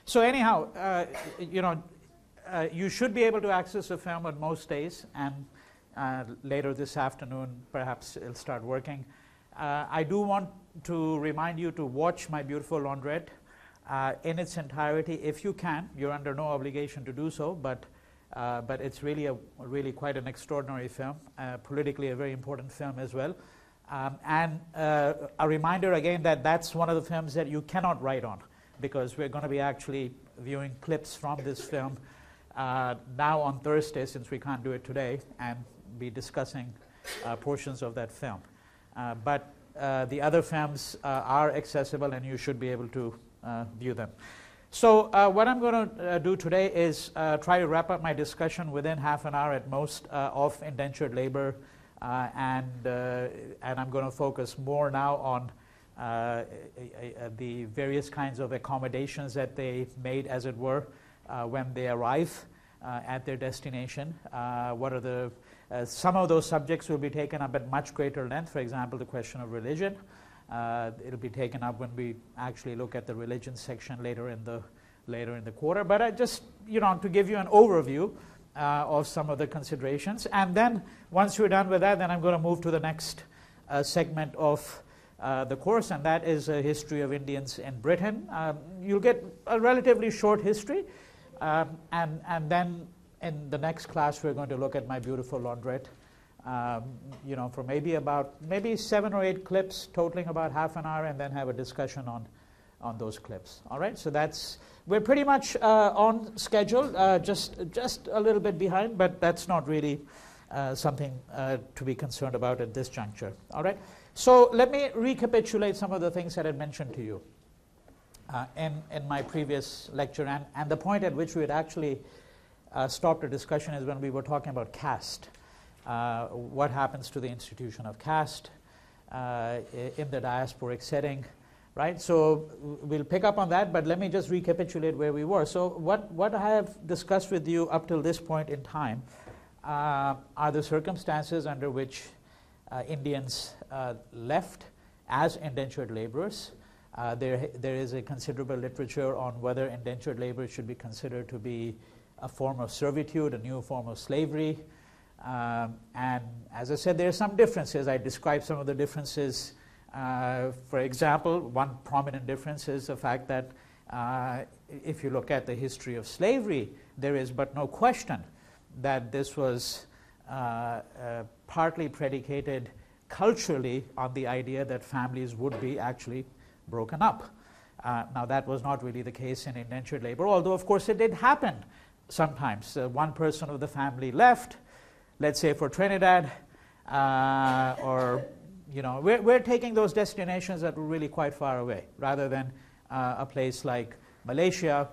So anyhow, you should be able to access the film on most days, and later this afternoon perhaps it'll start working. I do want to remind you to watch My Beautiful Laundrette in its entirety if you can. You're under no obligation to do so, but it's really quite an extraordinary film, politically a very important film as well. And a reminder again that that's one of the films that you cannot write on, because we're going to be actually viewing clips from this film now on Thursday, since we can't do it today, and be discussing portions of that film. But the other films are accessible, and you should be able to view them. So what I'm going to do today is try to wrap up my discussion within half an hour at most of indentured labor, and I'm going to focus more now on the various kinds of accommodations that they made, as it were, when they arrive at their destination. What are the some of those subjects will be taken up at much greater length. For example, the question of religion. It'll be taken up when we actually look at the religion section later in the quarter. But I just, to give you an overview of some of the considerations. And then once we're done with that, then I'm going to move to the next segment of the course, and that is a history of Indians in Britain. You'll get a relatively short history, and then in the next class we're going to look at My Beautiful Laundrette, for maybe 7 or 8 clips, totaling about half an hour, and then have a discussion on those clips. All right, so we're pretty much on schedule, just a little bit behind, but that's not really something to be concerned about at this juncture. All right, so let me recapitulate some of the things that I mentioned to you in my previous lecture, and the point at which we had actually stopped the discussion is when we were talking about caste. What happens to the institution of caste in the diasporic setting, right? So we'll pick up on that, but let me just recapitulate where we were. So what I have discussed with you up till this point in time are the circumstances under which Indians left as indentured laborers. There is a considerable literature on whether indentured labor should be considered to be a form of servitude, a new form of slavery. And as I said, there are some differences. I described some of the differences. For example, one prominent difference is the fact that if you look at the history of slavery, there is but no question that this was partly predicated culturally on the idea that families would be actually broken up. Now, that was not really the case in indentured labor, although, of course, it did happen sometimes. One person of the family left, let's say for Trinidad, or we're taking those destinations that were really quite far away, rather than a place like Malaysia,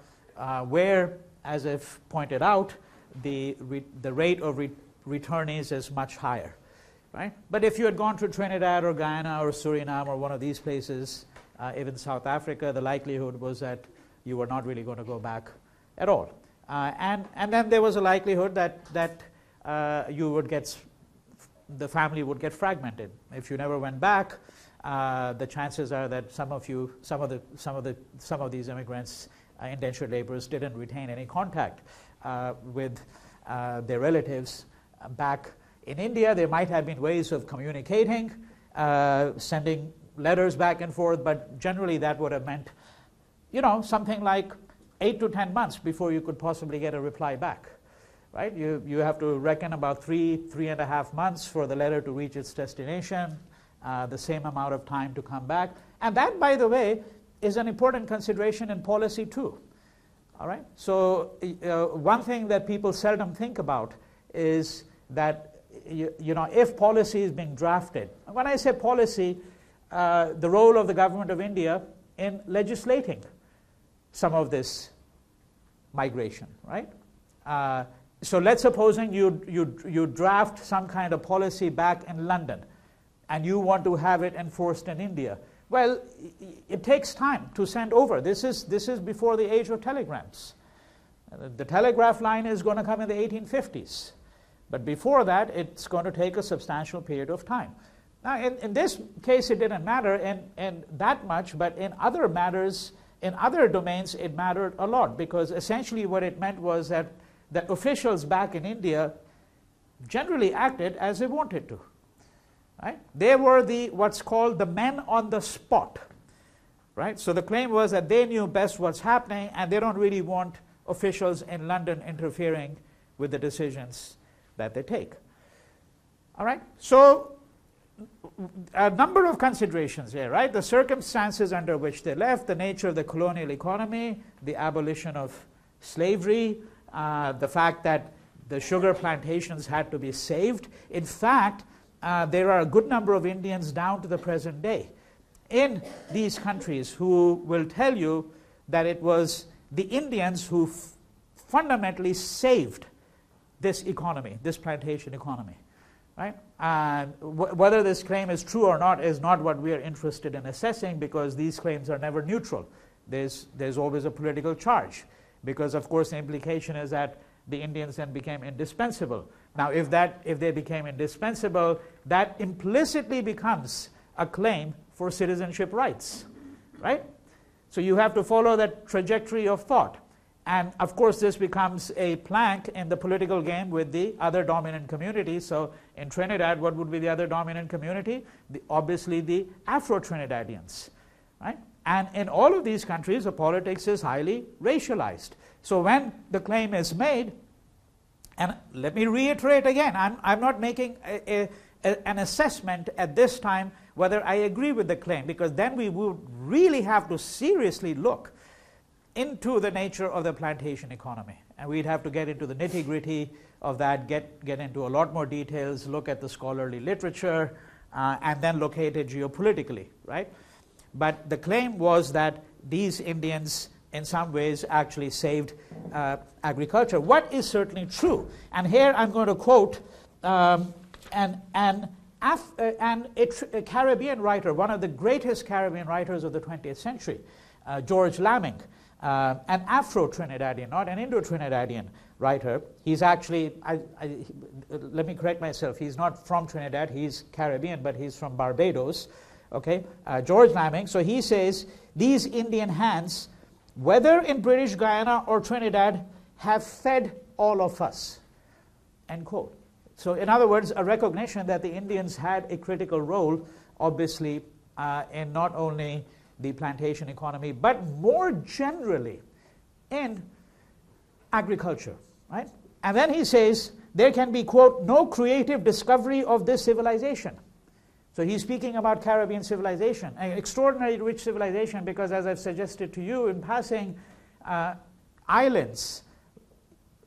where, as I've pointed out, the rate of returnees is much higher, right? But if you had gone to Trinidad or Guyana or Suriname or one of these places, even South Africa, the likelihood was that you were not really going to go back at all, and then there was a likelihood that the family would get fragmented. If you never went back, the chances are that some of these immigrants, indentured laborers, didn't retain any contact with their relatives back in India. There might have been ways of communicating, sending letters back and forth, but generally that would have meant, something like 8 to 10 months before you could possibly get a reply back. Right? You have to reckon about 3.5 months for the letter to reach its destination, the same amount of time to come back. And that, by the way, is an important consideration in policy too. All right? So one thing that people seldom think about is that, if policy is being drafted, when I say policy, the role of the government of India in legislating some of this migration, right? So let's supposing you draft some kind of policy back in London, and you want to have it enforced in India. Well, it takes time to send over. This is before the age of telegrams. The telegraph line is going to come in the 1850s, but before that, it's going to take a substantial period of time. Now, in this case, it didn't matter in that much, but in other matters, in other domains it mattered a lot, because essentially what it meant was that officials back in India generally acted as they wanted to. Right? They were what's called the men on the spot. Right? So the claim was that they knew best what's happening, and they don't really want officials in London interfering with the decisions that they take. All right? So a number of considerations here, right? The circumstances under which they left, the nature of the colonial economy, the abolition of slavery, the fact that the sugar plantations had to be saved. In fact, there are a good number of Indians down to the present day in these countries who will tell you that it was the Indians who fundamentally saved this economy, this plantation economy. Right? And whether this claim is true or not is not what we are interested in assessing, because these claims are never neutral. There's always a political charge, because of course the implication is that the Indians then became indispensable. Now if they became indispensable, that implicitly becomes a claim for citizenship rights. Right? So you have to follow that trajectory of thought. And of course this becomes a plank in the political game with the other dominant community. So in Trinidad, what would be the other dominant community? Obviously the Afro-Trinidadians. Right? And in all of these countries, the politics is highly racialized. So when the claim is made, and let me reiterate again, I'm not making an assessment at this time whether I agree with the claim, because then we would really have to seriously look into the nature of the plantation economy. And we'd have to get into the nitty-gritty of that, get into a lot more details, look at the scholarly literature, and then locate it geopolitically, right? But the claim was that these Indians, in some ways, actually saved agriculture. What is certainly true, and here I'm going to quote a Caribbean writer, one of the greatest Caribbean writers of the 20th century, George Lamming, an Afro-Trinidadian, not an Indo-Trinidadian writer. He's actually, let me correct myself, he's not from Trinidad, he's Caribbean, but he's from Barbados. Okay, George Lamming. So he says, these Indian hands, whether in British Guyana or Trinidad, have fed all of us. End quote. So in other words, a recognition that the Indians had a critical role, obviously, in not only the plantation economy, but more generally in agriculture, right? And then he says, there can be, quote, no creative discovery of this civilization. So he's speaking about Caribbean civilization, an extraordinarily rich civilization, because as I've suggested to you in passing, islands,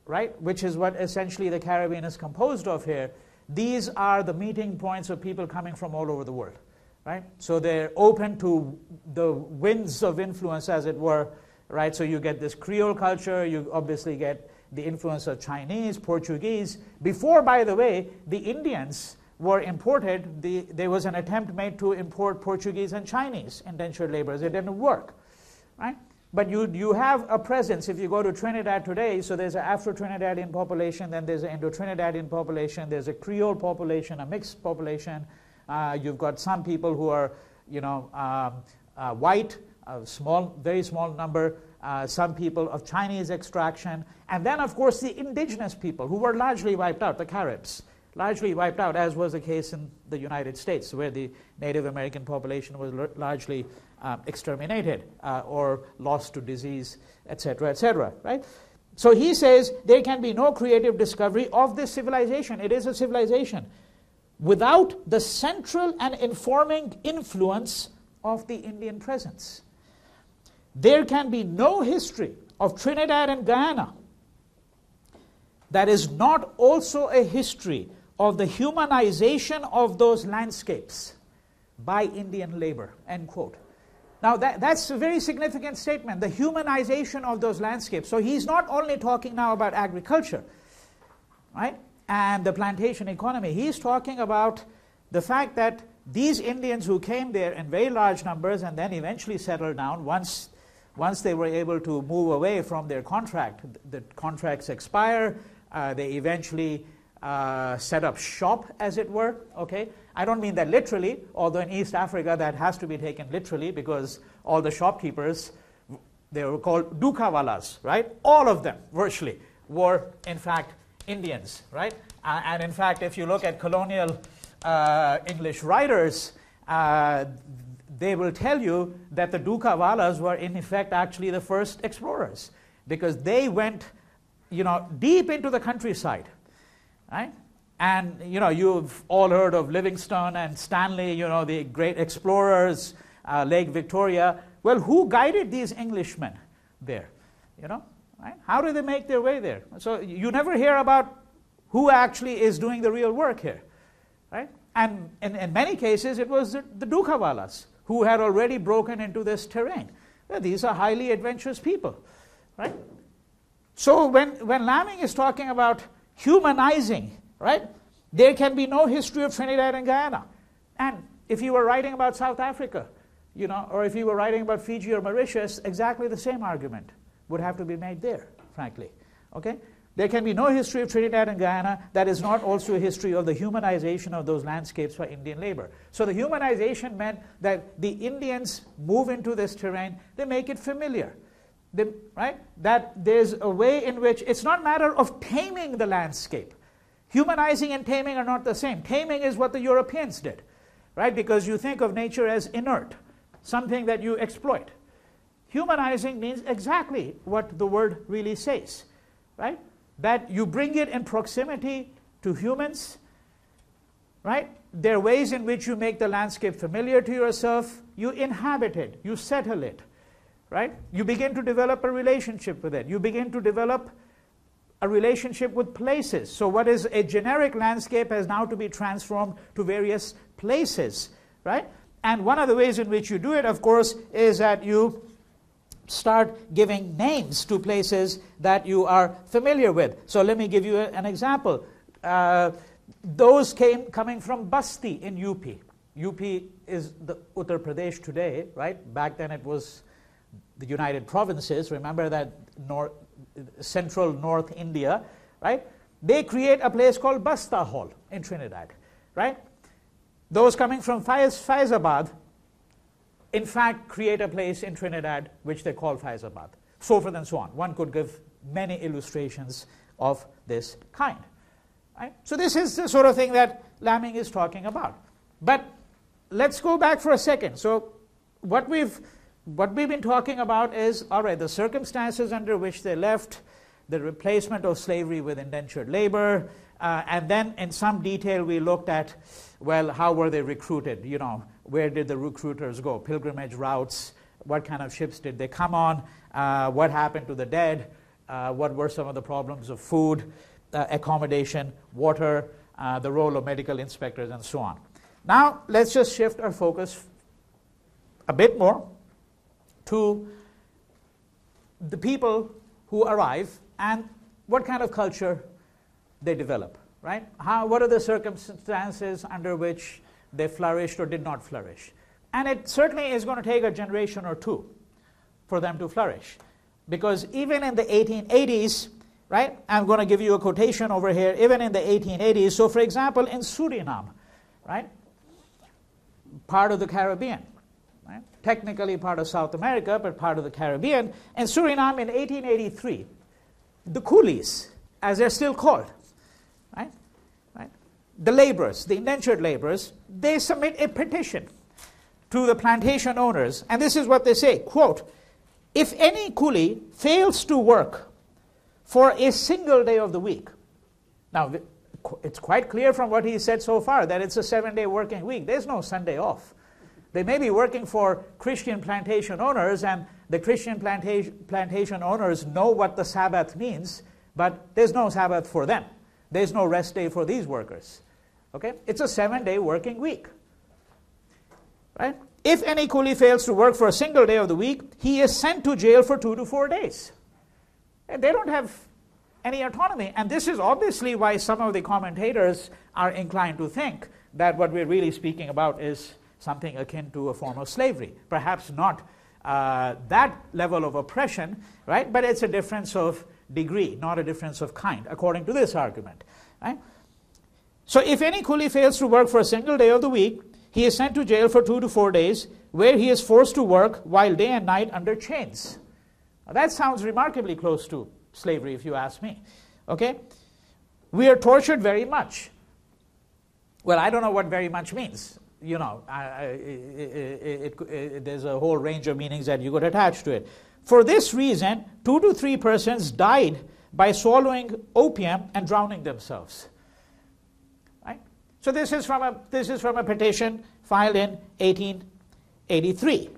right, which is what essentially the Caribbean is composed of here, these are the meeting points of people coming from all over the world. Right? So they're open to the winds of influence, as it were, right? So you get this Creole culture, you obviously get the influence of Chinese, Portuguese. Before, by the way, the Indians were imported, there was an attempt made to import Portuguese and Chinese indentured laborers. It didn't work, right? But you have a presence. If you go to Trinidad today, so there's an Afro-Trinidadian population, then there's an Indo-Trinidadian population, there's a Creole population, a mixed population. You've got some people who are, white, a very small number, some people of Chinese extraction, and then, of course, the indigenous people who were largely wiped out, the Caribs, largely wiped out, as was the case in the United States, where the Native American population was largely exterminated or lost to disease, etc., right? So he says there can be no creative discovery of this civilization. It is a civilization without the central and informing influence of the Indian presence. There can be no history of Trinidad and Guyana that is not also a history of the humanization of those landscapes by Indian labor, end quote. Now that's a very significant statement, the humanization of those landscapes. So he's not only talking now about agriculture, right, and the plantation economy. He's talking about the fact that these Indians who came there in very large numbers and then eventually settled down, once they were able to move away from their contract, the contracts expire, they eventually set up shop, as it were. Okay, I don't mean that literally, although in East Africa that has to be taken literally, because all the shopkeepers They were called dukawalas, right? All of them, virtually, were in fact Indians, right? And in fact, if you look at colonial English writers, they will tell you that the dukawalas were in effect actually the first explorers, because they went, deep into the countryside, right? And you've all heard of Livingstone and Stanley, the great explorers, Lake Victoria. Well, who guided these Englishmen there? Right? How did they make their way there? So you never hear about who actually is doing the real work here, right? And in many cases, it was the dukawalas who had already broken into this terrain. Well, these are highly adventurous people, right? So when Lamming is talking about humanizing, right, there can be no history of Trinidad and Guyana. And if you were writing about South Africa, or if you were writing about Fiji or Mauritius, exactly the same argument would have to be made there, frankly. Okay? There can be no history of Trinidad and Guyana that is not also a history of the humanization of those landscapes by Indian labor. So the humanization meant that the Indians move into this terrain, they make it familiar. Right? That there's a way in which it's not a matter of taming the landscape. Humanizing and taming are not the same. Taming is what the Europeans did, right? Because you think of nature as inert, something that you exploit. Humanizing means exactly what the word really says, right? That you bring it in proximity to humans, right? There are ways in which you make the landscape familiar to yourself. You inhabit it, you settle it, right? You begin to develop a relationship with it. You begin to develop a relationship with places. So what is a generic landscape has now to be transformed to various places, right? And one of the ways in which you do it, of course, is that you start giving names to places that you are familiar with. So let me give you an example. Those coming from Basti in UP. UP is the Uttar Pradesh today, right? Back then it was the United Provinces. Remember that central North India, right? They create a place called Basta Hall in Trinidad, right? Those coming from Faizabad, in fact, create a place in Trinidad which they call Faizabad, so forth and so on. One could give many illustrations of this kind, right? So this is the sort of thing that Lamming is talking about. But let's go back for a second. So what we've been talking about is, all right, the circumstances under which they left, the replacement of slavery with indentured labor, and then in some detail we looked at, well, how were they recruited? Where did the recruiters go? Pilgrimage routes, what kind of ships did they come on? What happened to the dead? What were some of the problems of food, accommodation, water, the role of medical inspectors, and so on. Now, let's just shift our focus a bit more to the people who arrive and what kind of culture they develop, right? What are the circumstances under which they flourished or did not flourish? And it certainly is going to take a generation or two for them to flourish. Because even in the 1880s, right, I'm going to give you a quotation over here, even in the 1880s, so for example, in Suriname, right, part of the Caribbean, right, technically part of South America, but part of the Caribbean, in Suriname in 1883, the coolies, as they're still called, right, the laborers, the indentured laborers, they submit a petition to the plantation owners, and this is what they say, quote, if any coolie fails to work for a single day of the week. Now, it's quite clear from what he said so far that it's a 7-day working week. There's no Sunday off. They may be working for Christian plantation owners, and the Christian plantation owners know what the Sabbath means, but there's no Sabbath for them. There's no rest day for these workers. Okay? It's a 7-day working week. Right? If any coolie fails to work for a single day of the week, he is sent to jail for 2 to 4 days. And they don't have any autonomy. And this is obviously why some of the commentators are inclined to think that what we're really speaking about is something akin to a form of slavery. Perhaps not that level of oppression, right? But it's a difference of degree, not a difference of kind, according to this argument. Right? So if any coolie fails to work for a single day of the week, he is sent to jail for 2 to 4 days, where he is forced to work while day and night under chains. That sounds remarkably close to slavery, if you ask me. Okay? We are tortured very much. Well, I don't know what very much means. You know, there's a whole range of meanings that you could attach to it. For this reason, 2 to 3 persons died by swallowing opium and drowning themselves. Right? So this is from a petition filed in 1883.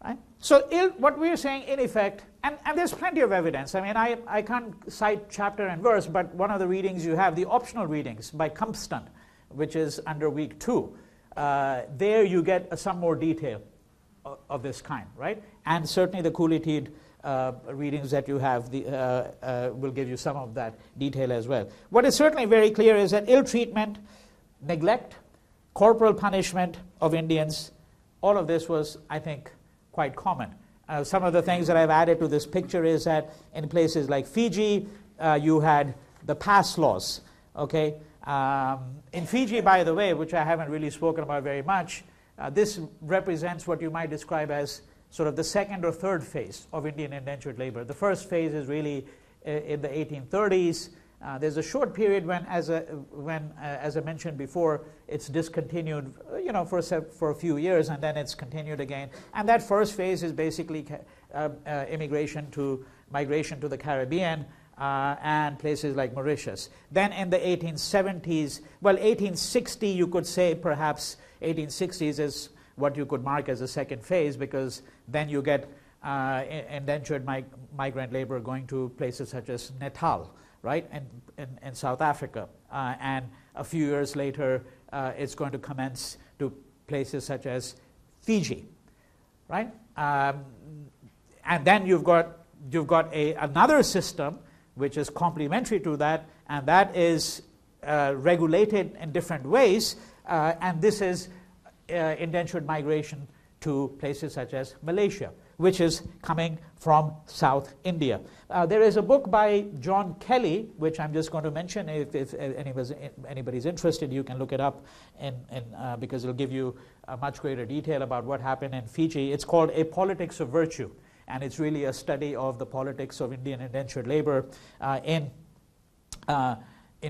Right? So what we are saying, in effect, and there's plenty of evidence. I mean, I can't cite chapter and verse, but one of the readings you have, the optional readings by Compston, which is under week 2. There you get some more detail of this kind, right? And certainly the Cooley-Teague readings that you have will give you some of that detail as well. What is certainly very clear is that ill treatment, neglect, corporal punishment of Indians, all of this was, I think, quite common. Some of the things that I've added to this picture is that in places like Fiji, you had the pass laws, okay? In Fiji, by the way, which I haven't really spoken about very much, this represents what you might describe as sort of the second or third phase of Indian indentured labor. The first phase is really in the 1830s. There's a short period when, as I mentioned before, it's discontinued, you know, for a few years, and then it's continued again. And that first phase is basically migration to the Caribbean and places like Mauritius. Then in the 1870s, well, 1860, you could say perhaps 1860s is what you could mark as a second phase, because then you get indentured migrant labor going to places such as Natal, right, in South Africa. And a few years later, it's going to commence to places such as Fiji, right? And then you've got another system which is complementary to that, and that is regulated in different ways, and this is indentured migration to places such as Malaysia, which is coming from South India. There is a book by John Kelly, which I'm just going to mention. If anybody's interested, you can look it up, because it'll give you a much greater detail about what happened in Fiji. It's called A Politics of Virtue, and it's really a study of the politics of Indian indentured labor in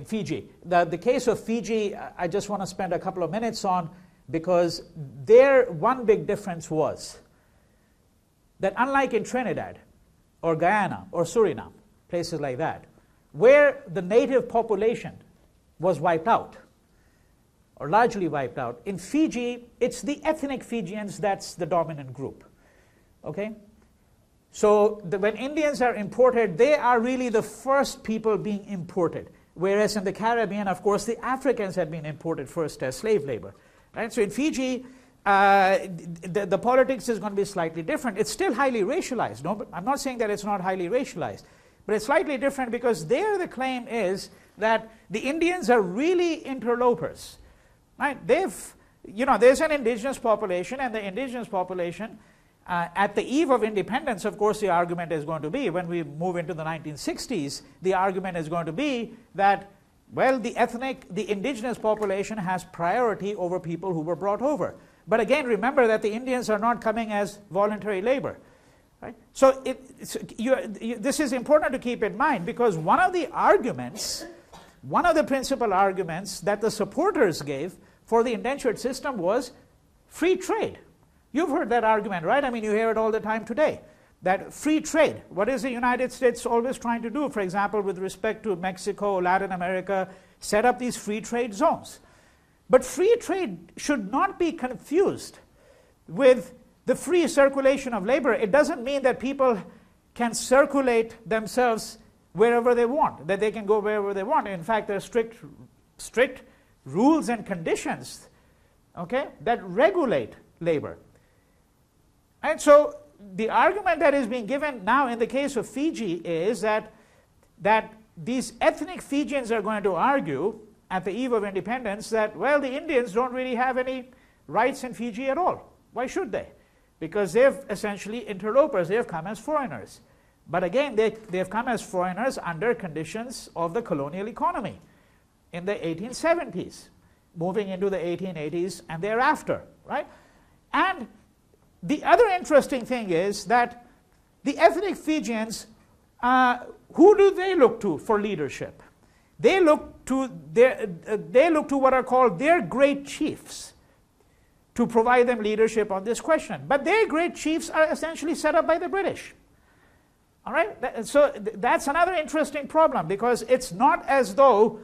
Fiji. The case of Fiji, I just want to spend a couple of minutes on, because there one big difference was that unlike in Trinidad or Guyana or Suriname, places like that, where the native population was wiped out, or largely wiped out, in Fiji, it's the ethnic Fijians that's the dominant group. Okay? So when Indians are imported, they are really the first people being imported, whereas in the Caribbean, of course, the Africans had been imported first as slave labor. Right? So in Fiji, the politics is going to be slightly different. It's still highly racialized. No, but I'm not saying that it's not highly racialized, but it's slightly different because there the claim is that the Indians are really interlopers. Right? There's an indigenous population, and the indigenous population, at the eve of independence, of course, the argument is going to be, when we move into the 1960s, the argument is going to be that, well, the indigenous population has priority over people who were brought over. But again, remember that the Indians are not coming as voluntary labor. Right? So this is important to keep in mind, because one of the principal arguments that the supporters gave for the indentured system was free trade. You've heard that argument, right? I mean, you hear it all the time today. That free trade, what is the United States always trying to do, for example, with respect to Mexico, Latin America, set up these free trade zones. But free trade should not be confused with the free circulation of labor. It doesn't mean that people can circulate themselves wherever they want, that they can go wherever they want. In fact, there are strict rules and conditions, okay, that regulate labor. And so the argument that is being given now in the case of Fiji is that these ethnic Fijians are going to argue at the eve of independence that, well, the Indians don't really have any rights in Fiji at all. Why should they? Because they're essentially interlopers. They have come as foreigners. But again, they've come as foreigners under conditions of the colonial economy in the 1870s, moving into the 1880s and thereafter, right? And the other interesting thing is that the ethnic Fijians, who do they look to for leadership? They look to what are called their great chiefs to provide them leadership on this question. But their great chiefs are essentially set up by the British. All right? So that's another interesting problem, because it's not as though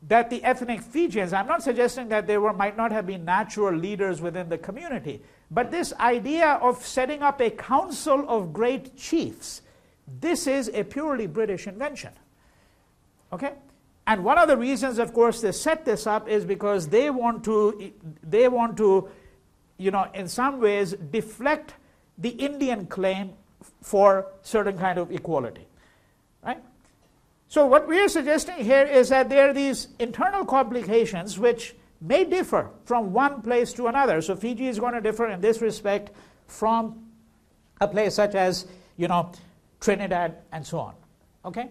that the ethnic Fijians, I'm not suggesting that they might not have been natural leaders within the community, but this idea of setting up a council of great chiefs, this is a purely British invention. Okay? And one of the reasons, of course, they set this up is because they want to, in some ways, deflect the Indian claim for certain kind of equality. Right? So what we are suggesting here is that there are these internal complications which may differ from one place to another. So Fiji is going to differ in this respect from a place such as, Trinidad and so on. Okay?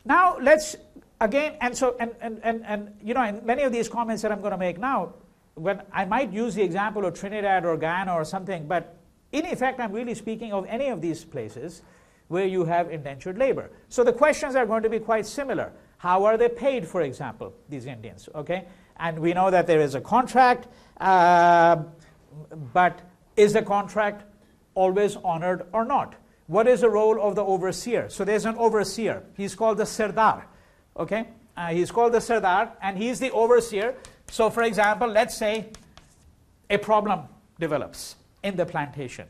Now let's again, in many of these comments that I'm going to make now, when I might use the example of Trinidad or Guyana or something, but in effect I'm really speaking of any of these places where you have indentured labor. So the questions are going to be quite similar. How are they paid, for example, these Indians? Okay, and we know that there is a contract, but is the contract always honored or not? What is the role of the overseer? So there's an overseer. He's called the Sardar. Okay? He's called the Sardar, and he's the overseer. So for example, let's say a problem develops in the plantation.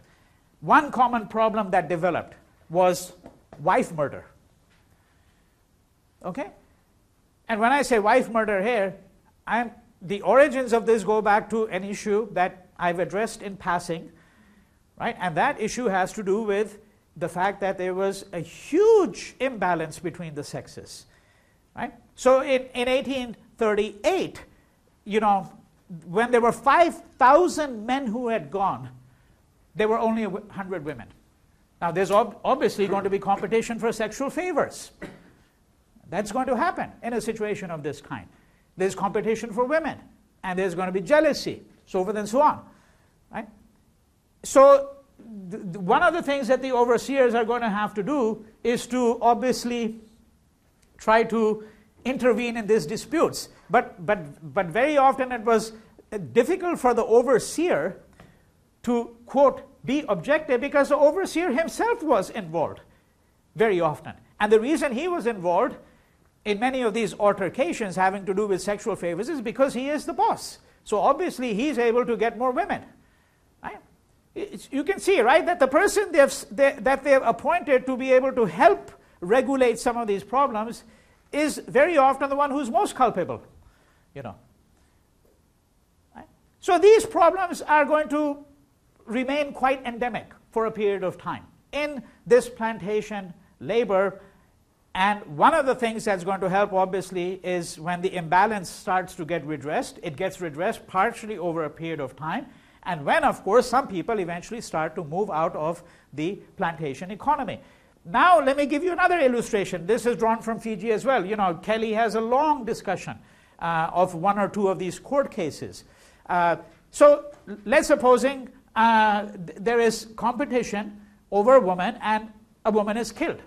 One common problem that developed was wife murder. Okay? And when I say wife murder here, the origins of this go back to an issue that I've addressed in passing, right? And that issue has to do with the fact that there was a huge imbalance between the sexes, right? So in 1838, when there were 5,000 men who had gone, there were only 100 women. Now there's obviously going to be competition for sexual favors. That's going to happen in a situation of this kind. There's competition for women, and there's going to be jealousy, so forth and so on, right? So one of the things that the overseers are going to have to do is to obviously try to intervene in these disputes. But very often it was difficult for the overseer to, quote, be objective, because the overseer himself was involved very often. And the reason he was involved in many of these altercations having to do with sexual favors is because he is the boss. So obviously he's able to get more women. Right? You can see, right, that the person that they've appointed to be able to help regulate some of these problems is very often the one who's most culpable. Right? So these problems are going to remain quite endemic for a period of time in this plantation labor. And one of the things that's going to help, obviously, is when the imbalance starts to get redressed. It gets redressed partially over a period of time. And when, of course, some people eventually start to move out of the plantation economy. Now, let me give you another illustration. This is drawn from Fiji as well. Kelly has a long discussion of one or two of these court cases. So let's supposing there is competition over a woman, and a woman is killed.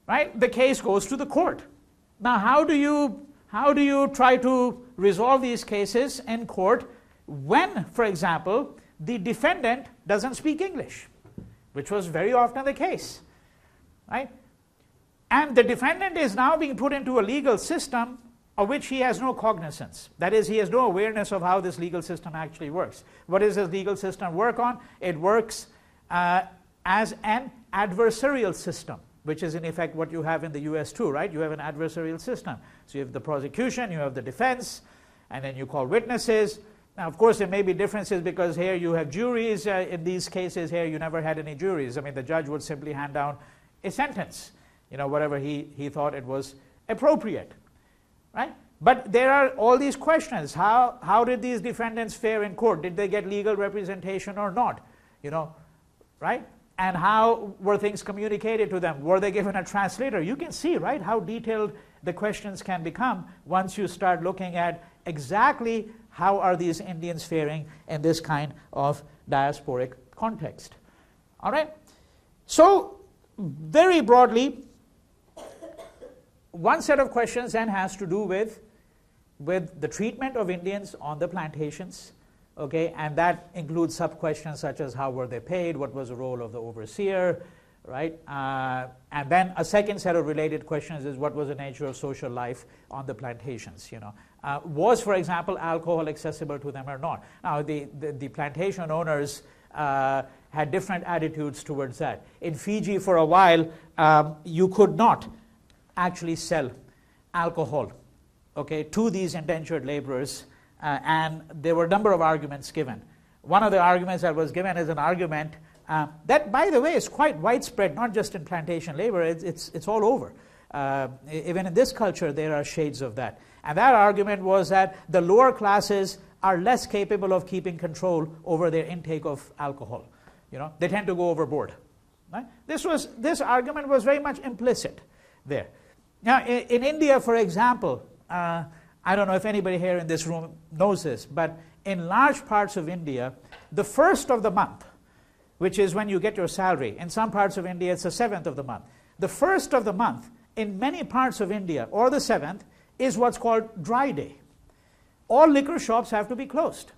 Right? The case goes to the court. Now, how do you try to resolve these cases in court when, for example, the defendant doesn't speak English, which was very often the case, right? And the defendant is now being put into a legal system of which he has no cognizance. That is, he has no awareness of how this legal system actually works. What does this legal system work on? It works as an adversarial system, which is in effect what you have in the US too, right? You have an adversarial system. So you have the prosecution, you have the defense, and then you call witnesses. Now, of course, there may be differences because here you have juries. In these cases here, you never had any juries. I mean, the judge would simply hand down a sentence, whatever he thought it was appropriate, right? But there are all these questions. How did these defendants fare in court? Did they get legal representation or not? Right? And how were things communicated to them? Were they given a translator? You can see, right, how detailed the questions can become once you start looking at exactly how are these Indians faring in this kind of diasporic context. All right? So, very broadly, one set of questions then has to do with the treatment of Indians on the plantations, okay, and that includes sub-questions such as how were they paid, what was the role of the overseer, right? And then a second set of related questions is what was the nature of social life on the plantations, you know. Was, for example, alcohol accessible to them or not? Now, the plantation owners had different attitudes towards that. In Fiji, for a while, you could not actually sell alcohol, okay, to these indentured laborers, and there were a number of arguments given. One of the arguments that was given is an argument that, by the way, is quite widespread, not just in plantation labor, it's all over. Even in this culture, there are shades of that. And that argument was that the lower classes are less capable of keeping control over their intake of alcohol. You know, they tend to go overboard. Right? This argument was very much implicit there. Now, in India, for example, I don't know if anybody here in this room knows this, but in large parts of India, the first of the month, which is when you get your salary, in some parts of India it's the 7th of the month. The first of the month, in many parts of India, or the 7th, is what's called dry day. All liquor shops have to be closed,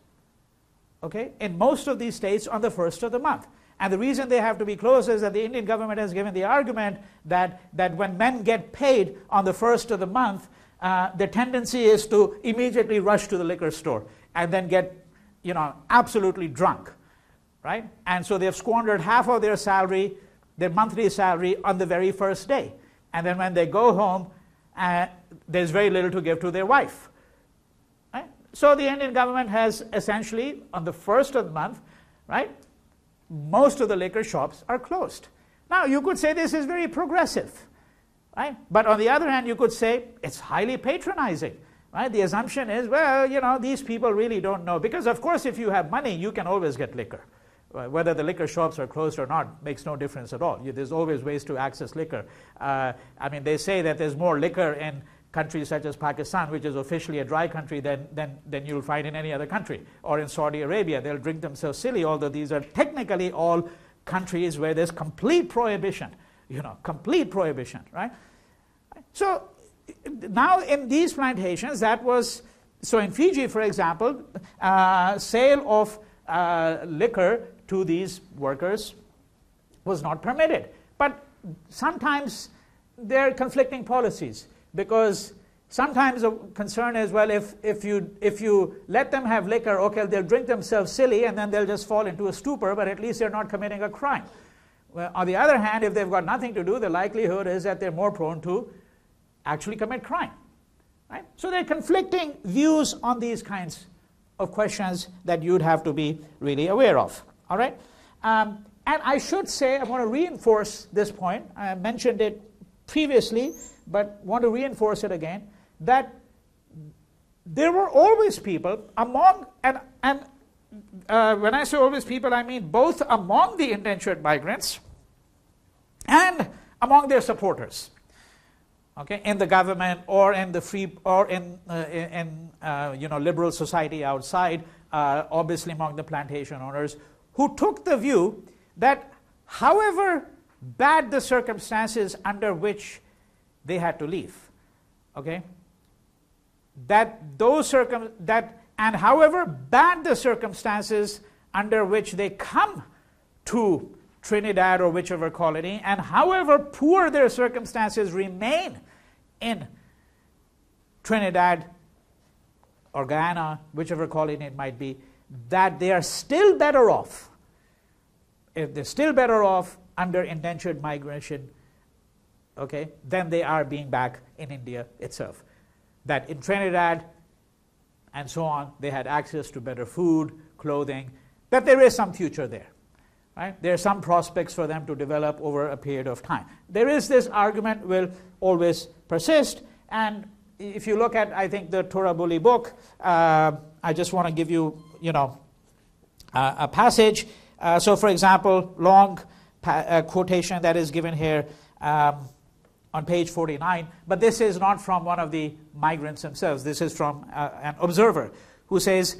okay, in most of these states on the first of the month. And the reason they have to be closed is that the Indian government has given the argument that when men get paid on the first of the month, the tendency is to immediately rush to the liquor store and then get, you know, absolutely drunk, right? And so they've squandered half of their salary, their monthly salary, on the very first day. And then when they go home, there's very little to give to their wife. Right? So the Indian government has essentially, on the first of the month, right, most of the liquor shops are closed. Now, you could say this is very progressive, right? But on the other hand, you could say it's highly patronizing, right? The assumption is, well, you know, these people really don't know. Because, of course, if you have money, you can always get liquor. Whether the liquor shops are closed or not makes no difference at all. There's always ways to access liquor. I mean, they say that there's more liquor in countries such as Pakistan, which is officially a dry country, than you'll find in any other country. Or in Saudi Arabia, they'll drink themselves silly, although these are technically all countries where there's complete prohibition, you know, complete prohibition, right? So now in these plantations, so in Fiji, for example, sale of liquor to these workers was not permitted. But sometimes there are conflicting policies, because sometimes the concern is, well, if you let them have liquor, okay, they'll drink themselves silly and then they'll just fall into a stupor, but at least they're not committing a crime. Well, on the other hand, if they've got nothing to do, the likelihood is that they're more prone to actually commit crime. Right? So there are conflicting views on these kinds of questions that you'd have to be really aware of. All right? And I should say, I want to reinforce this point. I mentioned it previously, but want to reinforce it again, that there were always people among, and when I say always people, I mean both among the indentured migrants and among their supporters, okay, in the government or in the free, or in you know, liberal society outside, obviously among the plantation owners, who took the view that however bad the circumstances under which they had to leave, okay, and however bad the circumstances under which they come to Trinidad or whichever colony, and however poor their circumstances remain in Trinidad or Guyana, whichever colony it might be, that they are still better off, if they're still better off under indentured migration, okay, than they are being back in India itself. That in Trinidad and so on, they had access to better food, clothing, that there is some future there. Right? There are some prospects for them to develop over a period of time. There is this argument will always persist, and if you look at, I think, the Torabuli book, I just want to give you, you know, a passage. So, for example, long quotation that is given here on page 49, but this is not from one of the migrants themselves. This is from an observer who says,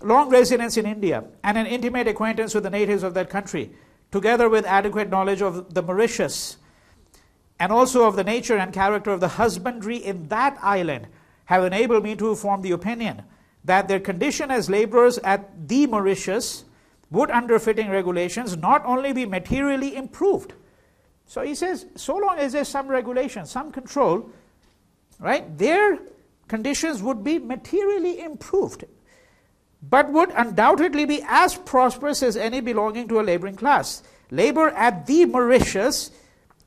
long residence in India and an intimate acquaintance with the natives of that country, together with adequate knowledge of the Mauritius and also of the nature and character of the husbandry in that island, have enabled me to form the opinion that their condition as laborers at the Mauritius would, under fitting regulations, not only be materially improved. So he says, so long as there's some regulation, some control, right, their conditions would be materially improved, but would undoubtedly be as prosperous as any belonging to a laboring class. Labor at the Mauritius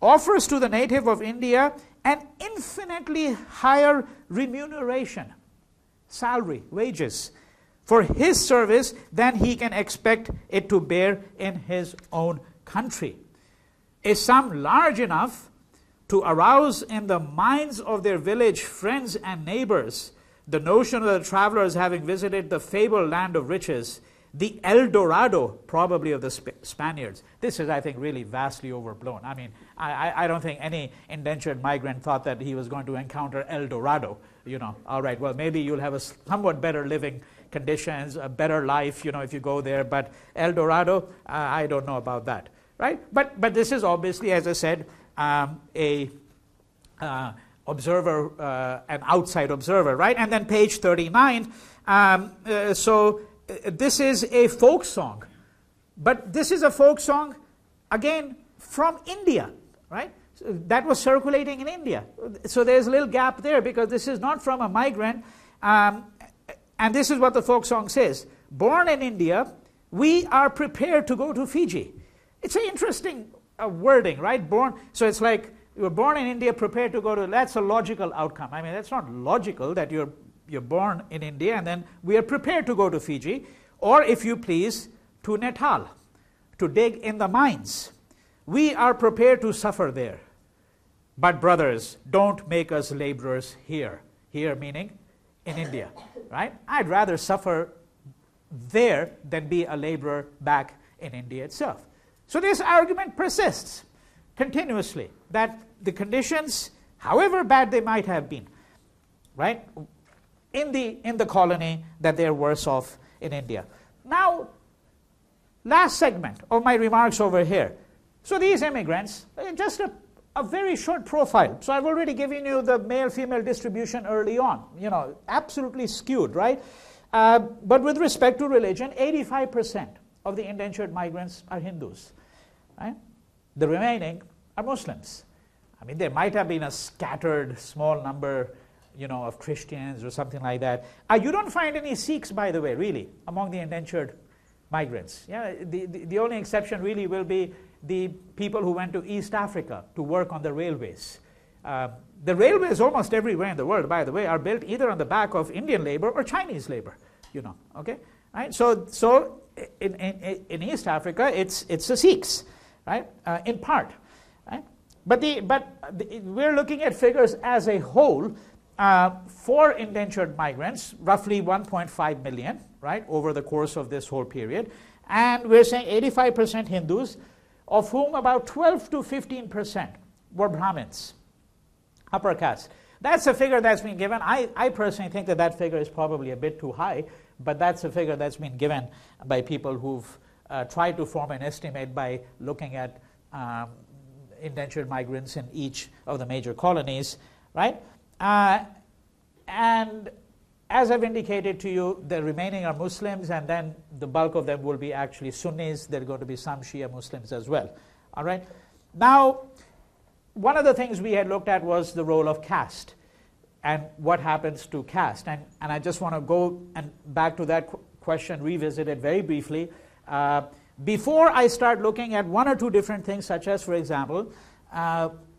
offers to the native of India an infinitely higher remuneration, salary, wages, for his service than he can expect it to bear in his own country. A sum large enough to arouse in the minds of their village friends and neighbors the notion of the travelers having visited the fabled land of riches, the El Dorado, probably of the Spaniards. This is, I think, really vastly overblown. I mean, I don't think any indentured migrant thought that he was going to encounter El Dorado. You know, all right, well, maybe you'll have a somewhat better living conditions, a better life, you know, if you go there. But El Dorado, I don't know about that, right? But this is obviously, as I said, observer, an outside observer, right? And then page 39. This is a folk song, but this is a folk song again from India, right? So that was circulating in India. So there's a little gap there because this is not from a migrant, and this is what the folk song says: "Born in India, we are prepared to go to Fiji." It's an interesting wording, right? Born. So it's like you were born in India, prepared to go to. That's a logical outcome. I mean, that's not logical that you're born in India and then we are prepared to go to Fiji, or if you please, to Natal, to dig in the mines. We are prepared to suffer there. But brothers, don't make us laborers here. Here meaning in India, right? I'd rather suffer there than be a laborer back in India itself. So this argument persists continuously, that the conditions, however bad they might have been, right, in the colony, that they're worse off in India. Now, last segment of my remarks over here. So these immigrants, just a very short profile. So I've already given you the male-female distribution early on, you know, absolutely skewed, right? But with respect to religion, 85% of the indentured migrants are Hindus, right? The remaining are Muslims. I mean, there might have been a scattered small number, you know, of Christians or something like that. You don't find any Sikhs, by the way, really, among the indentured migrants. Yeah, the only exception really will be the people who went to East Africa to work on the railways. The railways almost everywhere in the world, by the way, are built either on the back of Indian labor or Chinese labor, you know, okay? Right? So in East Africa, it's the Sikhs, right, in part, right? But we're looking at figures as a whole. For indentured migrants, roughly 1.5 million, right, over the course of this whole period. And we're saying 85% Hindus, of whom about 12 to 15% were Brahmins, upper caste. That's a figure that's been given. I personally think that figure is probably a bit too high, but that's a figure that's been given by people who've tried to form an estimate by looking at indentured migrants in each of the major colonies, right? And as I've indicated to you, the remaining are Muslims, and then the bulk of them will be actually Sunnis. There are going to be some Shia Muslims as well. All right. Now, one of the things we had looked at was the role of caste and what happens to caste. And I just want to go and back to that question, revisit it very briefly. Before I start looking at one or two different things, such as, for example,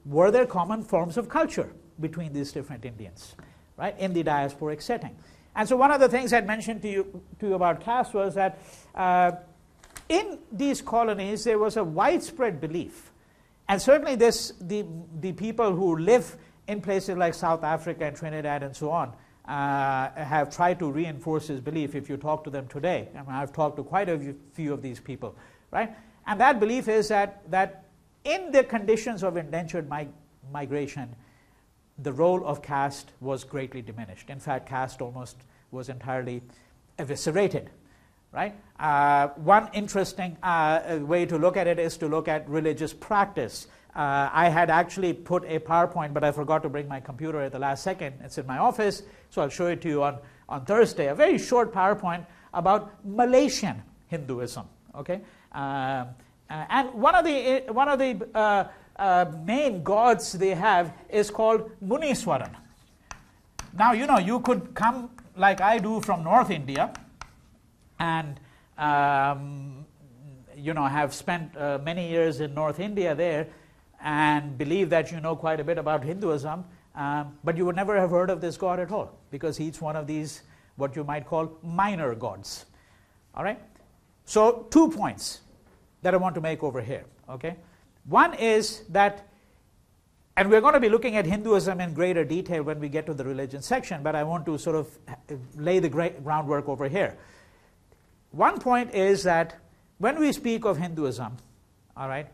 were there common forms of culture between these different Indians, right, in the diasporic setting? And so one of the things I mentioned to you about caste was that in these colonies there was a widespread belief, and certainly the people who live in places like South Africa and Trinidad and so on have tried to reinforce this belief. If you talk to them today, I mean, I've talked to quite a few of these people, right? And that belief is that in the conditions of indentured migration, the role of caste was greatly diminished. In fact, caste almost was entirely eviscerated. right? One interesting way to look at it is to look at religious practice. I had actually put a PowerPoint, but I forgot to bring my computer at the last second. It's in my office, so I'll show it to you on Thursday. A very short PowerPoint about Malaysian Hinduism. Okay, and one of the main gods they have is called Muniswaran. Now, you know, you could come like I do from North India and you know, have spent many years in North India there and believe that you know quite a bit about Hinduism, but you would never have heard of this god at all, because he's one of these what you might call minor gods. All right? So 2 points that I want to make over here. Okay? One is that, and we're going to be looking at Hinduism in greater detail when we get to the religion section, but I want to sort of lay the groundwork over here. One point is that when we speak of Hinduism, all right,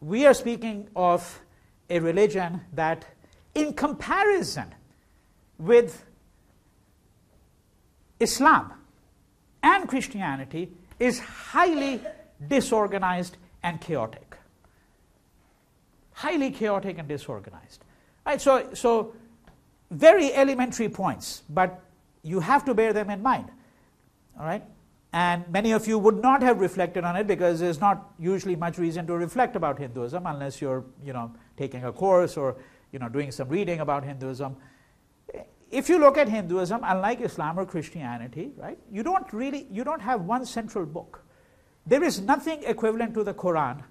we are speaking of a religion that, in comparison with Islam and Christianity, is highly disorganized and chaotic. Highly chaotic and disorganized. Right? So very elementary points, but you have to bear them in mind. All right? And many of you would not have reflected on it, because there's not usually much reason to reflect about Hinduism unless you're, you know, taking a course or, you know, doing some reading about Hinduism. If you look at Hinduism, unlike Islam or Christianity, right, you don't have one central book. There is nothing equivalent to the Quran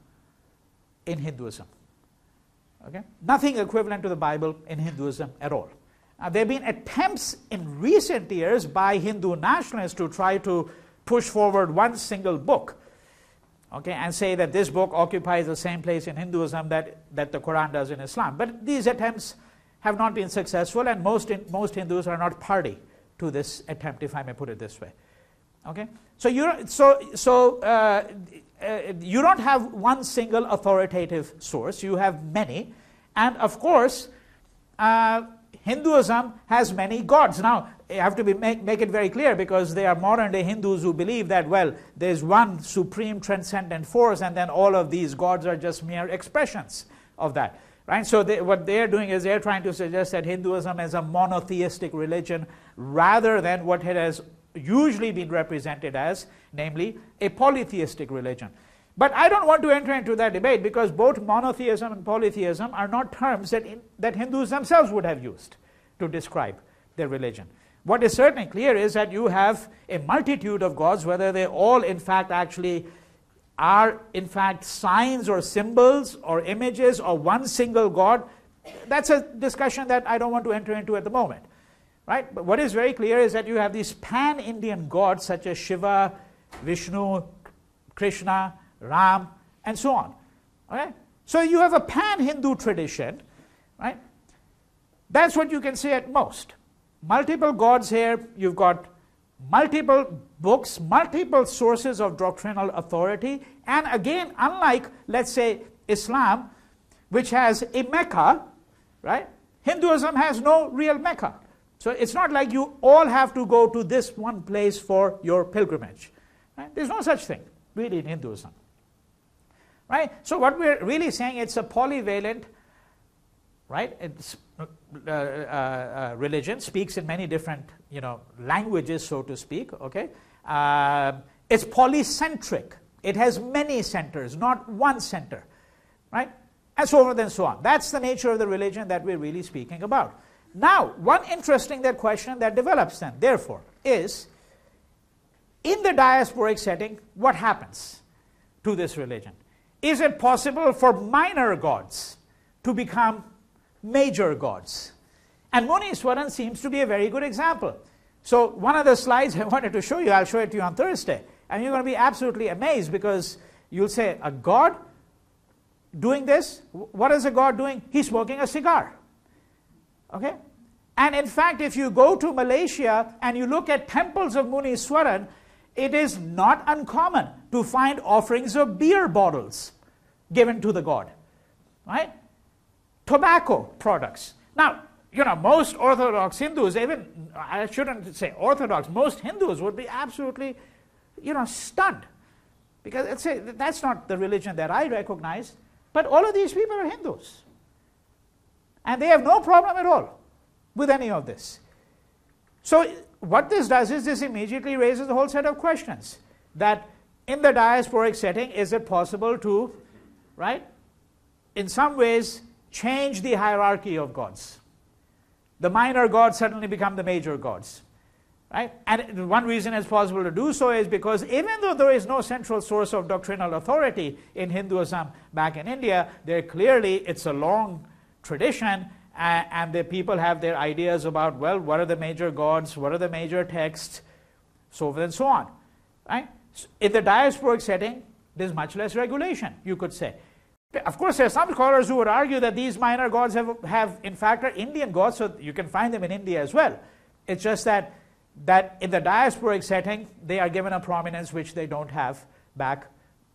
in Hinduism. Okay? Nothing equivalent to the Bible in Hinduism at all. There have been attempts in recent years by Hindu nationalists to try to push forward one single book, okay, and say that this book occupies the same place in Hinduism that the Quran does in Islam. But these attempts have not been successful, and most Hindus are not party to this attempt, if I may put it this way. Okay, so you don't have one single authoritative source. You have many, and of course, Hinduism has many gods. Now, you have to make it very clear, because there are modern-day Hindus who believe that, well, there's one supreme transcendent force, and then all of these gods are just mere expressions of that. Right? So what they're doing is they're trying to suggest that Hinduism is a monotheistic religion rather than what it has usually been represented as, namely a polytheistic religion. But I don't want to enter into that debate, because both monotheism and polytheism are not terms that Hindus themselves would have used to describe their religion. What is certainly clear is that you have a multitude of gods, whether they all in fact actually are in fact signs or symbols or images or one single god. That's a discussion that I don't want to enter into at the moment. Right? But what is very clear is that you have these pan-Indian gods such as Shiva, Vishnu, Krishna, Ram, and so on. Okay? So you have a pan-Hindu tradition, right? That's what you can say at most. Multiple gods here, you've got multiple books, multiple sources of doctrinal authority, and again, unlike, let's say, Islam, which has a Mecca, right? Hinduism has no real Mecca. So it's not like you all have to go to this one place for your pilgrimage. Right? There's no such thing, really, in Hinduism. Right? So what we're really saying, it's a polyvalent, right? It's religion, speaks in many different, you know, languages, so to speak. Okay, it's polycentric. It has many centers, not one center, right? And so forth and so on. That's the nature of the religion that we're really speaking about. Now, one interesting question that develops then, therefore, is in the diasporic setting, what happens to this religion? Is it possible for minor gods to become major gods? And Muniswaran seems to be a very good example. So one of the slides I wanted to show you, I'll show it to you on Thursday. And you're going to be absolutely amazed, because you'll say, a god doing this? What is a god doing? He's smoking a cigar. Okay? And in fact, if you go to Malaysia and you look at temples of Muniswaran, it is not uncommon to find offerings of beer bottles given to the god. Right? Tobacco products. Now, most Orthodox Hindus, even, I shouldn't say Orthodox, most Hindus would be absolutely, stunned. Because that's not the religion that I recognize, but all of these people are Hindus. And they have no problem at all with any of this. So what this does is this immediately raises a whole set of questions. That in the diasporic setting, is it possible to, in some ways, change the hierarchy of gods? The minor gods suddenly become the major gods. Right? And one reason it's possible to do so is because even though there is no central source of doctrinal authority in Hinduism back in India, it's a long tradition, and the people have their ideas about, well, what are the major gods, what are the major texts, so forth and so on. Right? In the diasporic setting, there's much less regulation, you could say. Of course, there are some scholars who would argue that these minor gods have in fact, are Indian gods, so you can find them in India as well. It's just that in the diasporic setting, they are given a prominence which they don't have back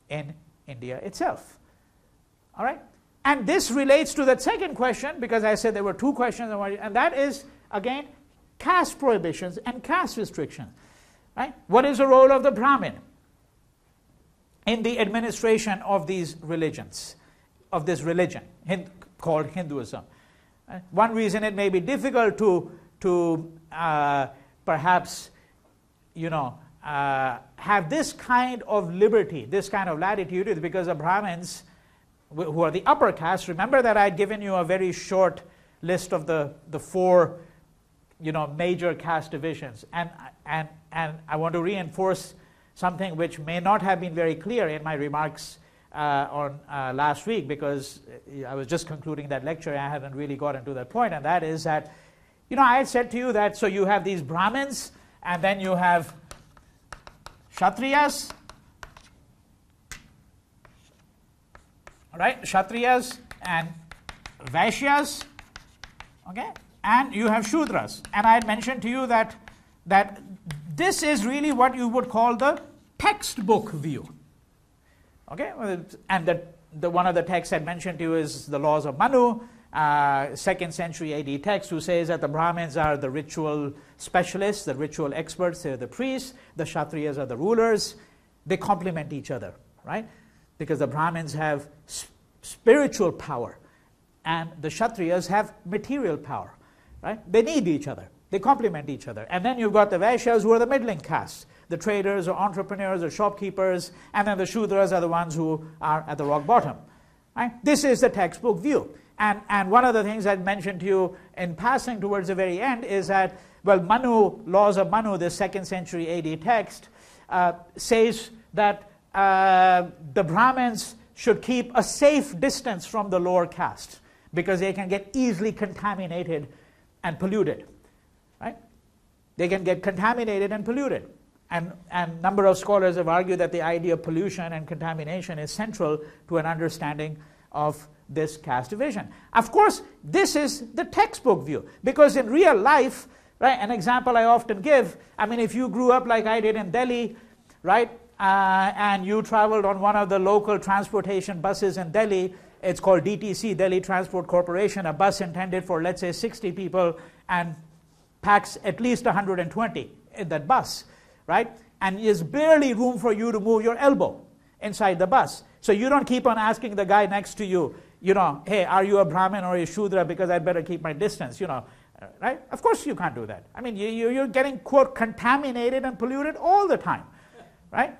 in India itself. All right? And this relates to that second question, because I said there were two questions, and that is, again, caste prohibitions and caste restrictions. Right? What is the role of the Brahmin in the administration of these religions, of this religion called Hinduism? One reason it may be difficult to perhaps, have this kind of liberty, this kind of latitude, is because the Brahmins, who are the upper caste, remember that I had given you a very short list of the four, major caste divisions, and I want to reinforce something which may not have been very clear in my remarks on last week, because I was just concluding that lecture and I hadn't really gotten to that point, and that is that, I had said to you that, so you have these Brahmins, and then you have Kshatriyas, right? Kshatriyas and Vaishyas, okay? And you have Shudras. And I had mentioned to you that this is really what you would call the textbook view, okay? And the one of the texts I mentioned to you is the Laws of Manu, 2nd century AD text, who says that the Brahmins are the ritual specialists, the ritual experts, they're the priests, the Kshatriyas are the rulers. They complement each other, right? Because the Brahmins have spiritual power and the Kshatriyas have material power, right? They need each other. They complement each other. And then you've got the Vaishyas, who are the middling caste, the traders or entrepreneurs or shopkeepers, and then the Shudras are the ones who are at the rock bottom, right? This is the textbook view. And one of the things I mentioned to you in passing towards the very end is that, well, Manu, Laws of Manu, the 2nd century AD text, says that the Brahmins should keep a safe distance from the lower caste because they can get easily contaminated and polluted. Right? They can get contaminated and polluted. And a number of scholars have argued that the idea of pollution and contamination is central to an understanding of this caste division. Of course, this is the textbook view, because in real life, right, an example I often give, I mean, if you grew up like I did in Delhi, right, and you traveled on one of the local transportation buses in Delhi, it's called DTC, Delhi Transport Corporation, a bus intended for, let's say, 60 people and packs at least 120 in that bus, right? And there's barely room for you to move your elbow inside the bus. So you don't keep on asking the guy next to you, hey, are you a Brahmin or a Shudra, because I'd better keep my distance, right? Of course you can't do that. I mean, you're getting, quote, contaminated and polluted all the time, right?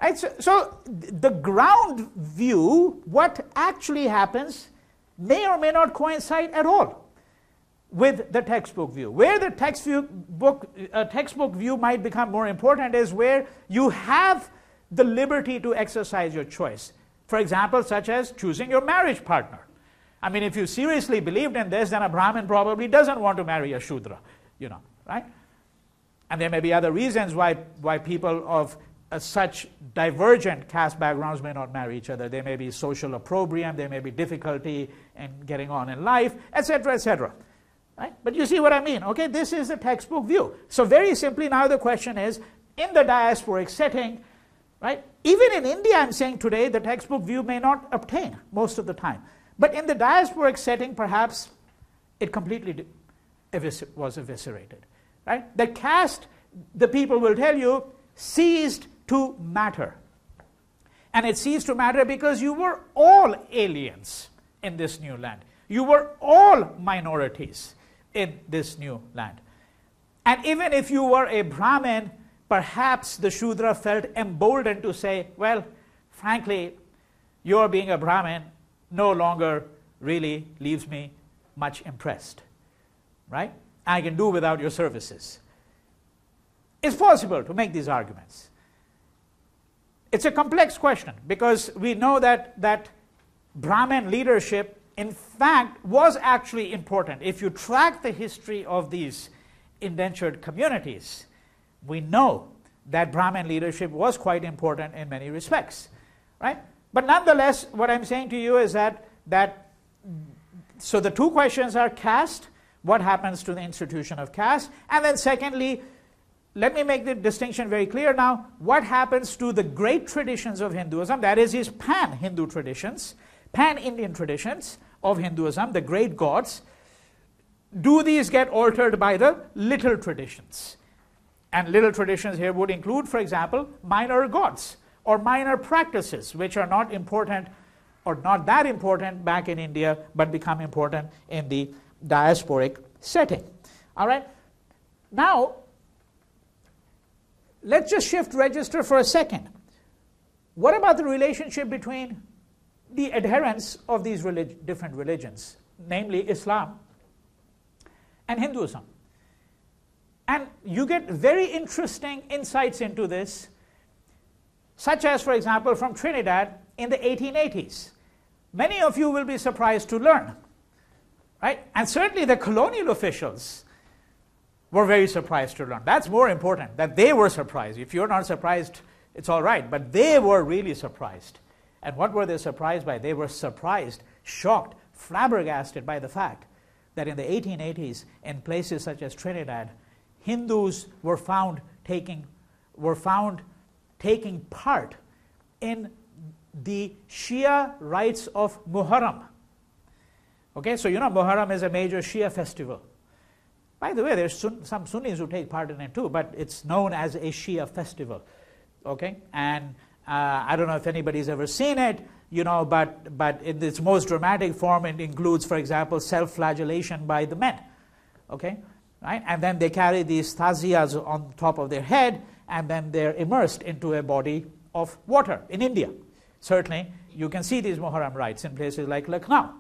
Right? So the ground view, what actually happens, may or may not coincide at all with the textbook view. Where the textbook view might become more important is where you have the liberty to exercise your choice. For example, such as choosing your marriage partner. I mean, if you seriously believed in this, then a Brahmin probably doesn't want to marry a Shudra, right? And there may be other reasons why people of such divergent caste backgrounds may not marry each other. There may be social opprobrium, there may be difficulty in getting on in life, etc., etc. Right? But you see what I mean, okay? This is the textbook view. So very simply now the question is, in the diasporic setting, right? Even in India, I'm saying today, the textbook view may not obtain most of the time. But in the diasporic setting, perhaps it completely was eviscerated. Right? The caste, the people will tell you, ceased to matter. And it ceased to matter because you were all aliens in this new land. You were all minorities in this new land. And even if you were a Brahmin, perhaps the Shudra felt emboldened to say, well, frankly, your being a Brahmin no longer really leaves me much impressed. Right? I can do without your services. It's possible to make these arguments. It's a complex question because we know that Brahmin leadership, in fact, was actually important. If you track the history of these indentured communities, we know that Brahmin leadership was quite important in many respects. Right? But nonetheless, what I'm saying to you is that so the two questions are caste, what happens to the institution of caste, and then secondly, let me make the distinction very clear now, what happens to the great traditions of Hinduism, that is his pan-Hindu traditions, pan-Indian traditions of Hinduism, the great gods, do these get altered by the little traditions? And little traditions here would include, for example, minor gods or minor practices which are not important or not that important back in India but become important in the diasporic setting. All right? Now, let's just shift register for a second. What about the relationship between the adherents of these different religions, namely Islam and Hinduism? And you get very interesting insights into this, such as, for example, from Trinidad in the 1880s. Many of you will be surprised to learn, right? And certainly the colonial officials were very surprised to learn. That's more important, that they were surprised. If you're not surprised, it's all right, but they were really surprised. And what were they surprised by? They were surprised, shocked, flabbergasted by the fact that in the 1880s, in places such as Trinidad, Hindus were found taking part in the Shia rites of Muharram. Okay, so you know Muharram is a major Shia festival. By the way, there's some Sunnis who take part in it too, but it's known as a Shia festival. Okay, and I don't know if anybody's ever seen it, you know, but in its most dramatic form, it includes, for example, self-flagellation by the men. Okay, right, and then they carry these taziyas on top of their head, and then they're immersed into a body of water in India. Certainly, you can see these Muharram rites in places like Lucknow.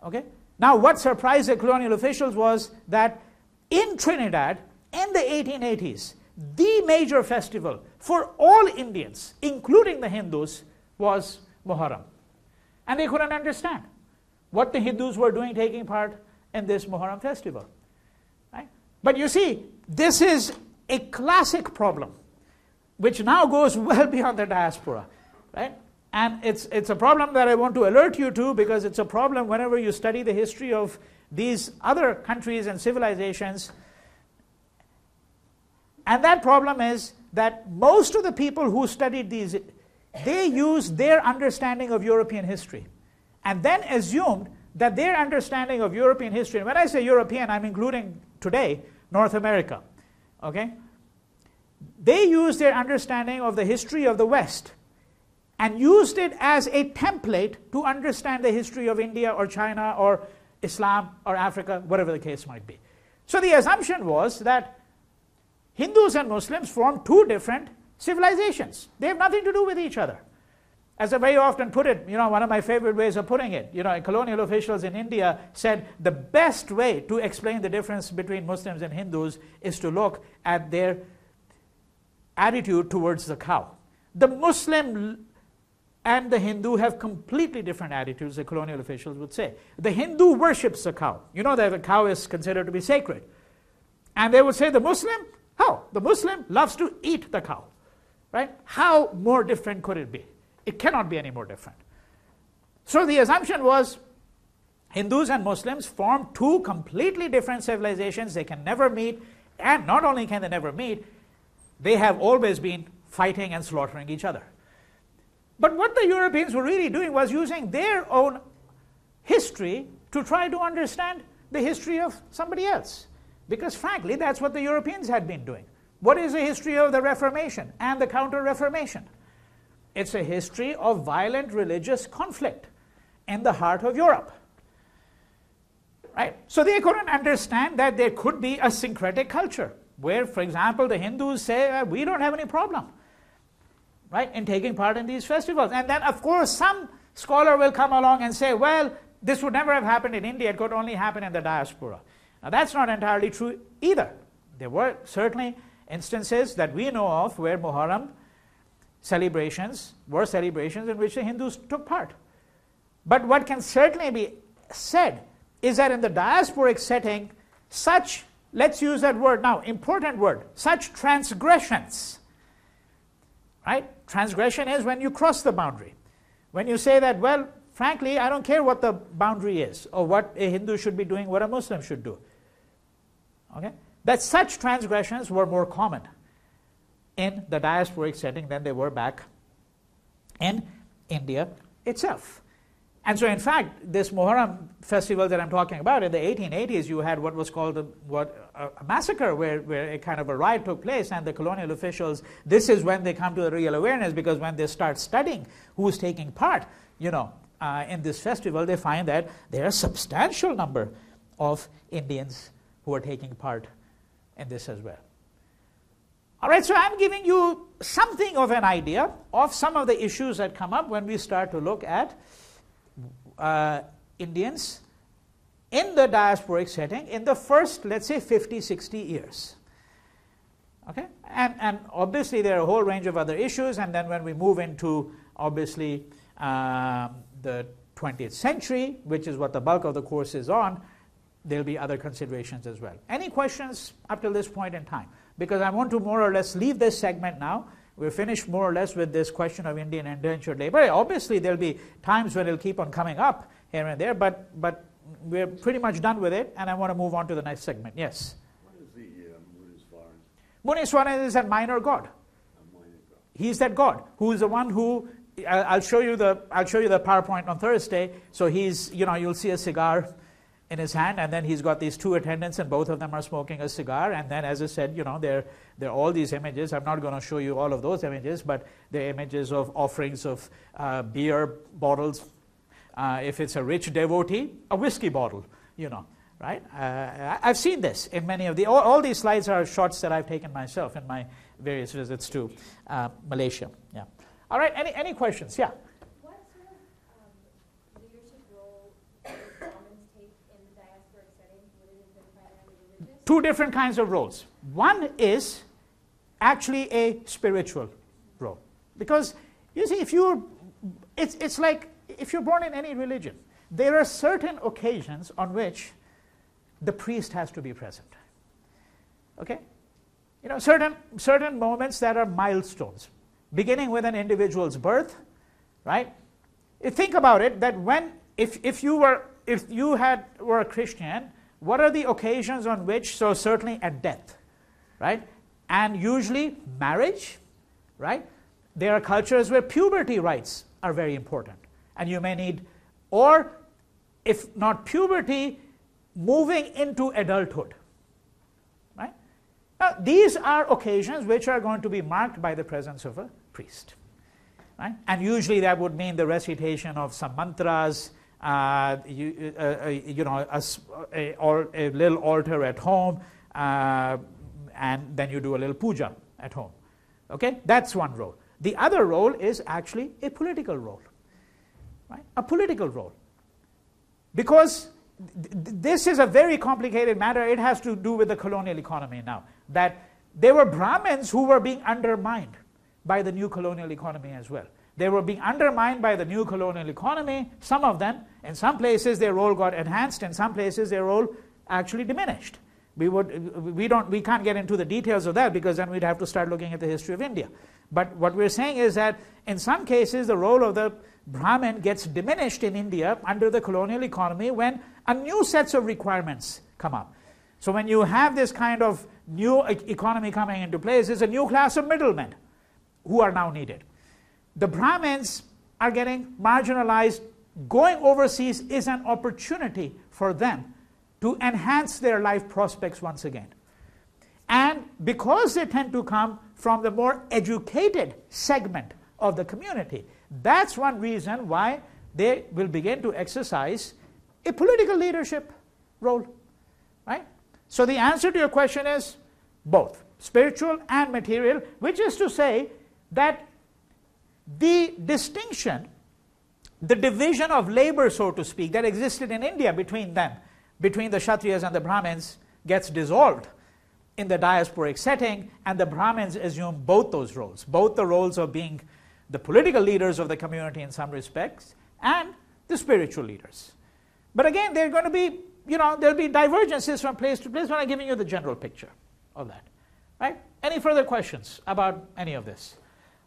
Okay, now what surprised the colonial officials was that in Trinidad, in the 1880s, the major festival for all Indians, including the Hindus, was Muharram. And they couldn't understand what the Hindus were doing taking part in this Muharram festival. Right? But you see, this is a classic problem, which now goes well beyond the diaspora. Right? And it's a problem that I want to alert you to, because it's a problem whenever you study the history of these other countries and civilizations. And that problem is that most of the people who studied these, they used their understanding of European history and then assumed that their understanding of European history, and when I say European, I'm including today North America, okay? They used their understanding of the history of the West and used it as a template to understand the history of India or China or Islam or Africa, whatever the case might be. So the assumption was that Hindus and Muslims form two different civilizations. They have nothing to do with each other. As I very often put it, you know, one of my favorite ways of putting it, you know, colonial officials in India said the best way to explain the difference between Muslims and Hindus is to look at their attitude towards the cow. The Muslim and the Hindu have completely different attitudes, the colonial officials would say. The Hindu worships the cow. You know that the cow is considered to be sacred. And they would say the Muslim, how? The Muslim loves to eat the cow. Right? How more different could it be? It cannot be any more different. So the assumption was Hindus and Muslims form two completely different civilizations. They can never meet, and not only can they never meet, they have always been fighting and slaughtering each other. But what the Europeans were really doing was using their own history to try to understand the history of somebody else. Because frankly, that's what the Europeans had been doing. What is the history of the Reformation and the Counter-Reformation? It's a history of violent religious conflict in the heart of Europe. Right? So they couldn't understand that there could be a syncretic culture where, for example, the Hindus say, we don't have any problem, right, in taking part in these festivals. And then, of course, some scholar will come along and say, well, this would never have happened in India, it could only happen in the diaspora. Now, that's not entirely true either. There were certainly instances that we know of where Muharram celebrations were celebrations in which the Hindus took part. But what can certainly be said is that in the diasporic setting, such, let's use that word now, important word, such transgressions, right? Transgression is when you cross the boundary. When you say that, well, frankly, I don't care what the boundary is or what a Hindu should be doing, what a Muslim should do. Okay? That such transgressions were more common in the diasporic setting than they were back in India itself. And so, in fact, this Muharram festival that I'm talking about, in the 1880s, you had what was called a massacre, where a kind of a riot took place, and the colonial officials, this is when they come to the real awareness, because when they start studying who's taking part, in this festival, they find that there are a substantial number of Indians who are taking part in this as well. All right, so I'm giving you something of an idea of some of the issues that come up when we start to look at Indians in the diasporic setting in the first, let's say, 50, 60 years. Okay? And obviously there are a whole range of other issues, and then when we move into, obviously, the 20th century, which is what the bulk of the course is on, there'll be other considerations as well. Any questions up till this point in time? Because I want to more or less leave this segment now. We're finished more or less with this question of Indian indentured labor. Obviously, there'll be times when it'll keep on coming up here and there, but we're pretty much done with it, and I want to move on to the next segment. Yes? What is the Muniswaran? Muniswaran is a minor god. He's that god who is the one who, I'll show you the PowerPoint on Thursday. So he's, you'll see a cigar in his hand, and then he's got these two attendants, and both of them are smoking a cigar. And then, as I said, there are all these images. I'm not going to show you all of those images, but they're images of offerings of beer bottles. If it's a rich devotee, a whiskey bottle, right? I've seen this in many of all these slides are shots that I've taken myself in my various visits to Malaysia. Yeah. All right. Any questions? Yeah. What sort of leadership role do Brahmins take in the diasporic setting? Would it have been primarily religious? Two different kinds of roles. One is actually a spiritual role, because you see, it's like if you're born in any religion, there are certain occasions on which the priest has to be present. Okay, certain moments that are milestones, beginning with an individual's birth, right? Think about it, that if you were a Christian, what are the occasions on which? So certainly at death, right? And usually marriage, right? There are cultures where puberty rites are very important, and you may need, or if not puberty, moving into adulthood, right? Now, these are occasions which are going to be marked by the presence of a priest, right? And usually that would mean the recitation of some mantras, or a little altar at home, and then you do a little puja at home. Okay, that's one role. The other role is actually a political role, right? A political role, because this is a very complicated matter. It has to do with the colonial economy now. That there were Brahmins who were being undermined by the new colonial economy as well. They were being undermined by the new colonial economy. Some of them, in some places, their role got enhanced. In some places, their role actually diminished. We can't get into the details of that, because then we'd have to start looking at the history of India. But what we're saying is that in some cases, the role of the Brahmin gets diminished in India under the colonial economy when a new sets of requirements come up. So when you have this kind of new economy coming into place, there's a new class of middlemen who are now needed. The Brahmins are getting marginalized. Going overseas is an opportunity for them to enhance their life prospects once again. And because they tend to come from the more educated segment of the community, that's one reason why they will begin to exercise a political leadership role, right? So the answer to your question is both, spiritual and material, which is to say that the distinction, the division of labor, so to speak, that existed in India between them, between the Kshatriyas and the Brahmins, gets dissolved in the diasporic setting, and the Brahmins assume both those roles, both the roles of being the political leaders of the community in some respects and the spiritual leaders. But again, they're going to be, there'll be divergences from place to place, but I'm giving you the general picture of that, right? Any further questions about any of this?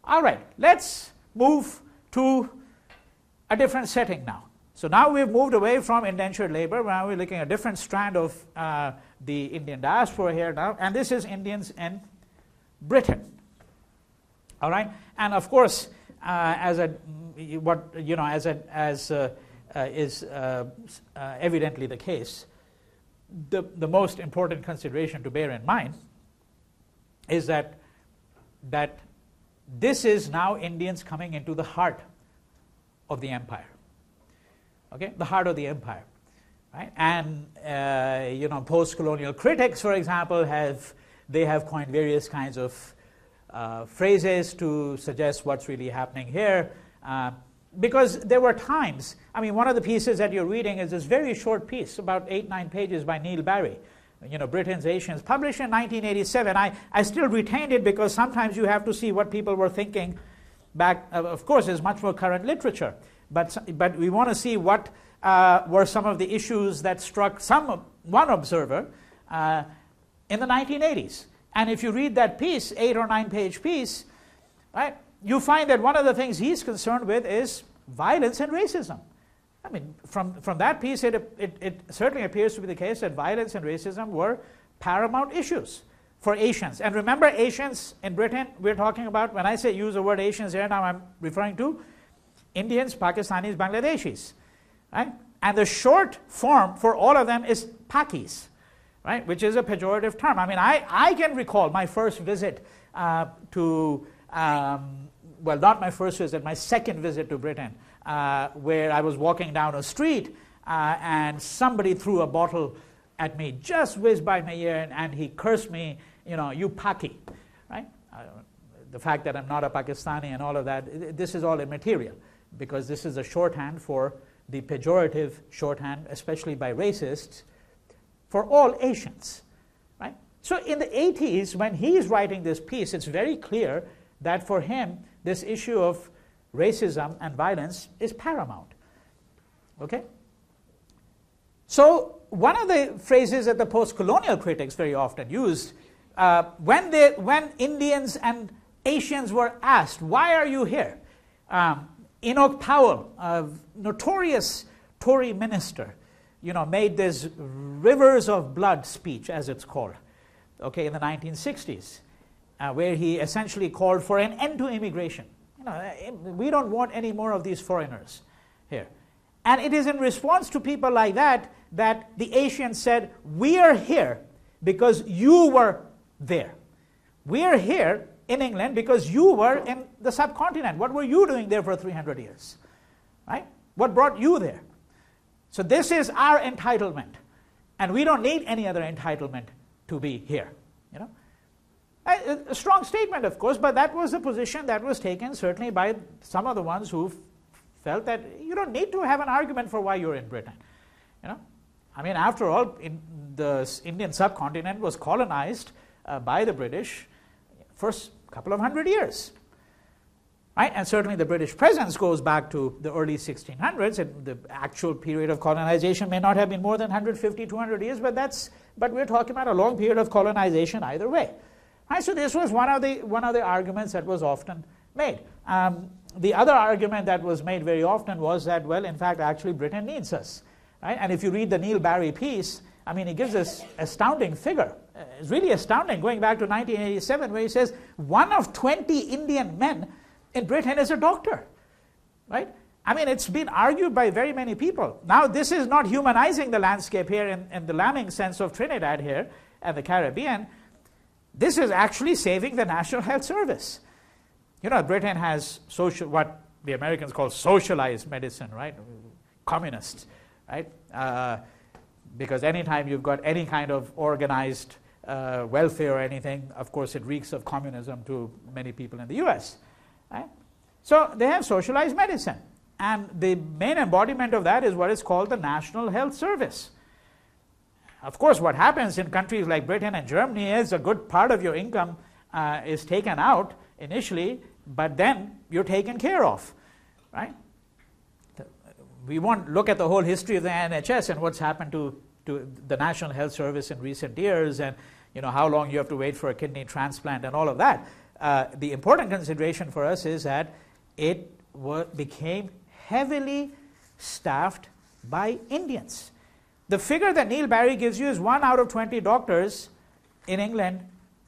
All right, let's move to a different setting now. So now we've moved away from indentured labor. Now we're looking at a different strand of the Indian diaspora here now, and this is Indians in Britain. All right, and of course, as is evidently the case, the most important consideration to bear in mind is that this is now Indians coming into the heart of the empire. Okay, the heart of the empire, right? And post-colonial critics, for example, have coined various kinds of phrases to suggest what's really happening here, because there were times. I mean, one of the pieces that you're reading is this very short piece, about 8-9 pages, by Neil Barry, Britain's Asians, published in 1987. I still retained it because sometimes you have to see what people were thinking back. Of course, there's much more current literature. But we want to see what were some of the issues that struck one observer in the 1980s. And if you read that piece, 8 or 9 page piece, right, you find that one of the things he's concerned with is violence and racism. I mean, from that piece, it certainly appears to be the case that violence and racism were paramount issues for Asians. And remember, Asians in Britain, we're talking about, when I say use the word Asians here, now I'm referring to Indians, Pakistanis, Bangladeshis, right? And the short form for all of them is Pakis, right? Which is a pejorative term. I mean, I can recall my first visit to, well, not my first visit, my second visit to Britain, where I was walking down a street and somebody threw a bottle at me, just whizzed by my ear, and he cursed me, you Paki, right? The fact that I'm not a Pakistani and all of that, this is all immaterial, because this is a shorthand for the pejorative shorthand, especially by racists, for all Asians, right? So in the 80s, when he's writing this piece, it's very clear that for him, this issue of racism and violence is paramount, okay? So one of the phrases that the post-colonial critics very often used, when Indians and Asians were asked, why are you here? Enoch Powell, a notorious Tory minister, made this rivers of blood speech, as it's called, okay, in the 1960s, where he essentially called for an end to immigration. We don't want any more of these foreigners here. And it is in response to people like that that the Asians said, we are here because you were there. We are here in England because you were in the subcontinent. What were you doing there for 300 years? Right? What brought you there? So this is our entitlement. And we don't need any other entitlement to be here. A strong statement, of course, but that was the position that was taken certainly by some of the ones who felt that you don't need to have an argument for why you're in Britain. I mean, after all, the Indian subcontinent was colonized by the British for a couple of hundred years. Right? And certainly the British presence goes back to the early 1600s, and the actual period of colonization may not have been more than 150, 200 years, but we're talking about a long period of colonization either way. Right? So this was one of the arguments that was often made. The other argument that was made very often was that, well, in fact, actually Britain needs us. Right? And if you read the Neil Barry piece, I mean, he gives this astounding figure. It's really astounding, going back to 1987, where he says 1 of 20 Indian men in Britain is a doctor, right? I mean, it's been argued by very many people. Now, this is not humanizing the landscape here in the Lamming sense of Trinidad here and the Caribbean. This is actually saving the National Health Service. You know, Britain has what the Americans call socialized medicine, right? Communists, right? Because anytime you've got any kind of organized welfare or anything, of course it reeks of communism to many people in the US. Right? So they have socialized medicine. And the main embodiment of that is what is called the National Health Service. Of course, what happens in countries like Britain and Germany is a good part of your income is taken out initially, but then you're taken care of. Right? We won't look at the whole history of the NHS and what's happened to the National Health Service in recent years, and you know how long you have to wait for a kidney transplant and all of that. The important consideration for us is that it became heavily staffed by Indians. The figure that Neil Barry gives you is 1 out of 20 doctors in England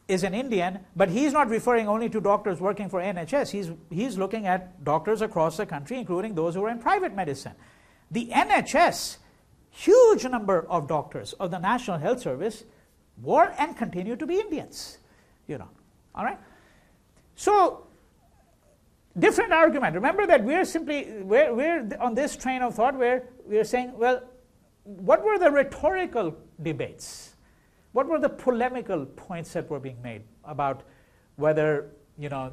is an Indian, but he's not referring only to doctors working for NHS. He's looking at doctors across the country, including those who are in private medicine. The NHS, huge number of doctors of the National Health Service were and continue to be Indians. You know, all right? So, different argument. Remember that we're on this train of thought where we're saying, well, what were the rhetorical debates? What were the polemical points that were being made about whether, you know,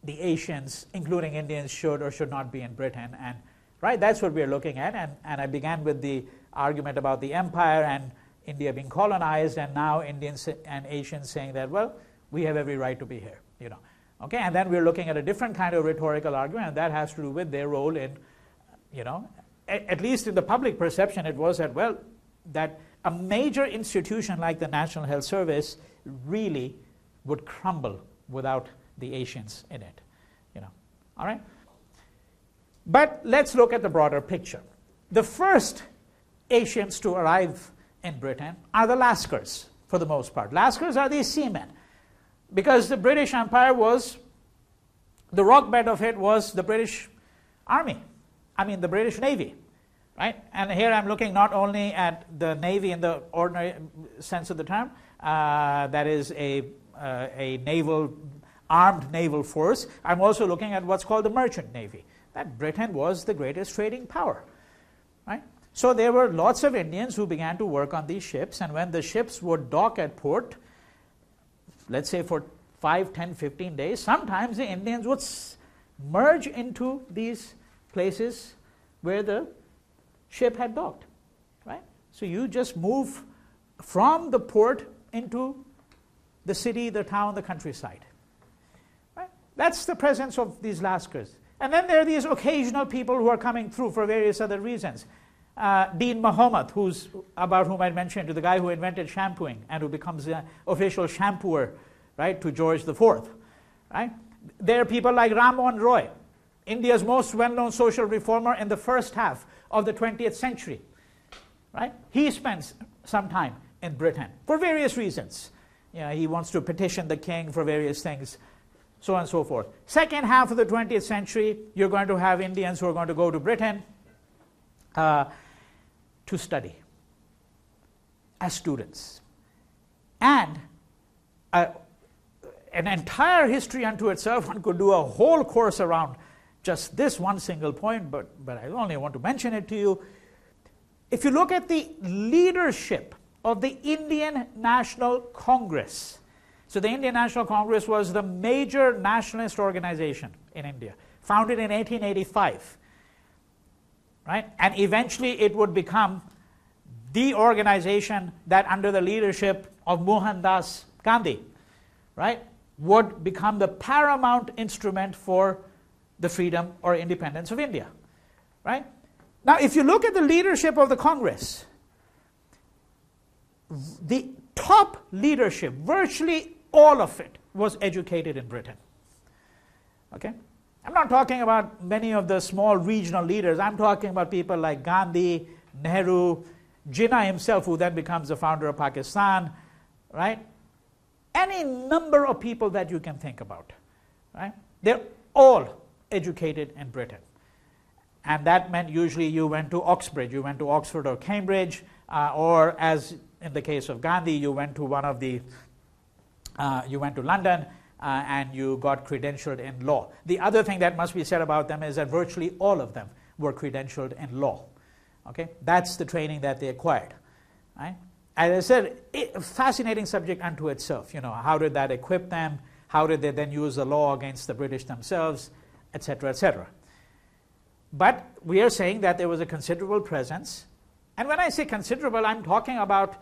the Asians, including Indians, should or should not be in Britain? And right, that's what we're looking at. And I began with the argument about the empire and India being colonized, and now Indians and Asians saying that, well, we have every right to be here, you know. Okay, and then we're looking at a different kind of rhetorical argument, and that has to do with their role in, you know, at least in the public perception, it was that, well, that a major institution like the National Health Service really would crumble without the Asians in it, you know. All right? But let's look at the broader picture. The first Asians to arrive in Britain are the Lascars, for the most part. Lascars are these seamen, because the British Empire was, the rock bed of it was the British Army, the British Navy, right? And here I'm looking not only at the Navy in the ordinary sense of the term, that is a armed naval force. I'm also looking at what's called the merchant navy, that Britain was the greatest trading power, right? So there were lots of Indians who began to work on these ships, and when the ships would dock at port, let's say for 5, 10, 15 days, sometimes the Indians would merge into these places where the ship had docked, right? So you just move from the port into the city, the town, the countryside, right? That's the presence of these Lascars. And then there are these occasional people who are coming through for various other reasons. Dean Muhammad, about whom I mentioned, the guy who invented shampooing and who becomes the official shampooer, right, to George IV, right? There are people like Ram Mohan Roy, India's most well-known social reformer in the first half of the 20th century, right? He spends some time in Britain for various reasons. You know, he wants to petition the king for various things, so on and so forth. Second half of the 20th century, you're going to have Indians who are going to go to Britain to study as students. And an entire history unto itself, one could do a whole course around just this one single point, but I only want to mention it to you. If you look at the leadership of the Indian National Congress, so the Indian National Congress was the major nationalist organization in India, founded in 1885. Right? And eventually it would become the organization that, under the leadership of Mohandas Gandhi, right, would become the paramount instrument for the freedom or independence of India. Right? Now, if you look at the leadership of the Congress, the top leadership, virtually all of it, was educated in Britain. Okay? I'm not talking about many of the small regional leaders. I'm talking about people like Gandhi, Nehru, Jinnah himself, who then becomes the founder of Pakistan, right? Any number of people that you can think about, right? They're all educated in Britain. And that meant usually you went to Oxbridge, you went to Oxford or Cambridge, or as in the case of Gandhi, you went to you went to London and you got credentialed in law. The other thing that must be said about them is that virtually all of them were credentialed in law. Okay, that's the training that they acquired. Right? As I said, a fascinating subject unto itself. How did that equip them? How did they then use the law against the British themselves, etc., etc. But we are saying that there was a considerable presence. And when I say considerable, I'm talking about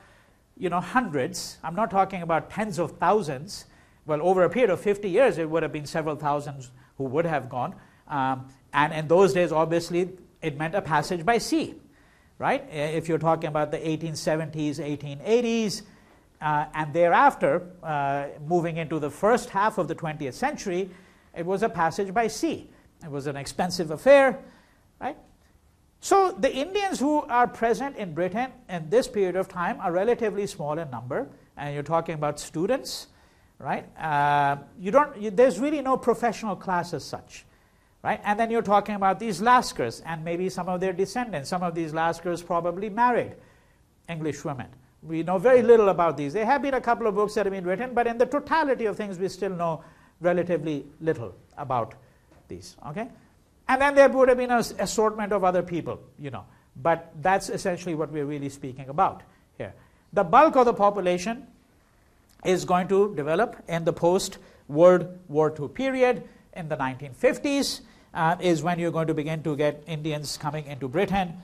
hundreds. I'm not talking about tens of thousands. Well, over a period of 50 years, it would have been several thousands who would have gone. And in those days, obviously, it meant a passage by sea. Right? If you're talking about the 1870s, 1880s, and thereafter, moving into the first half of the 20th century, it was a passage by sea. It was an expensive affair. Right? So the Indians who are present in Britain in this period of time are relatively small in number, and you're talking about students. Right? There's really no professional class as such. Right? And then you're talking about these Lascars and maybe some of their descendants. Some of these Lascars probably married English women. We know very little about these. There have been a couple of books that have been written, but in the totality of things, we still know relatively little about these. Okay? And then there would have been an assortment of other people, But that's essentially what we're really speaking about here. The bulk of the population is going to develop in the post-World War II period. In the 1950s is when you're going to begin to get Indians coming into Britain.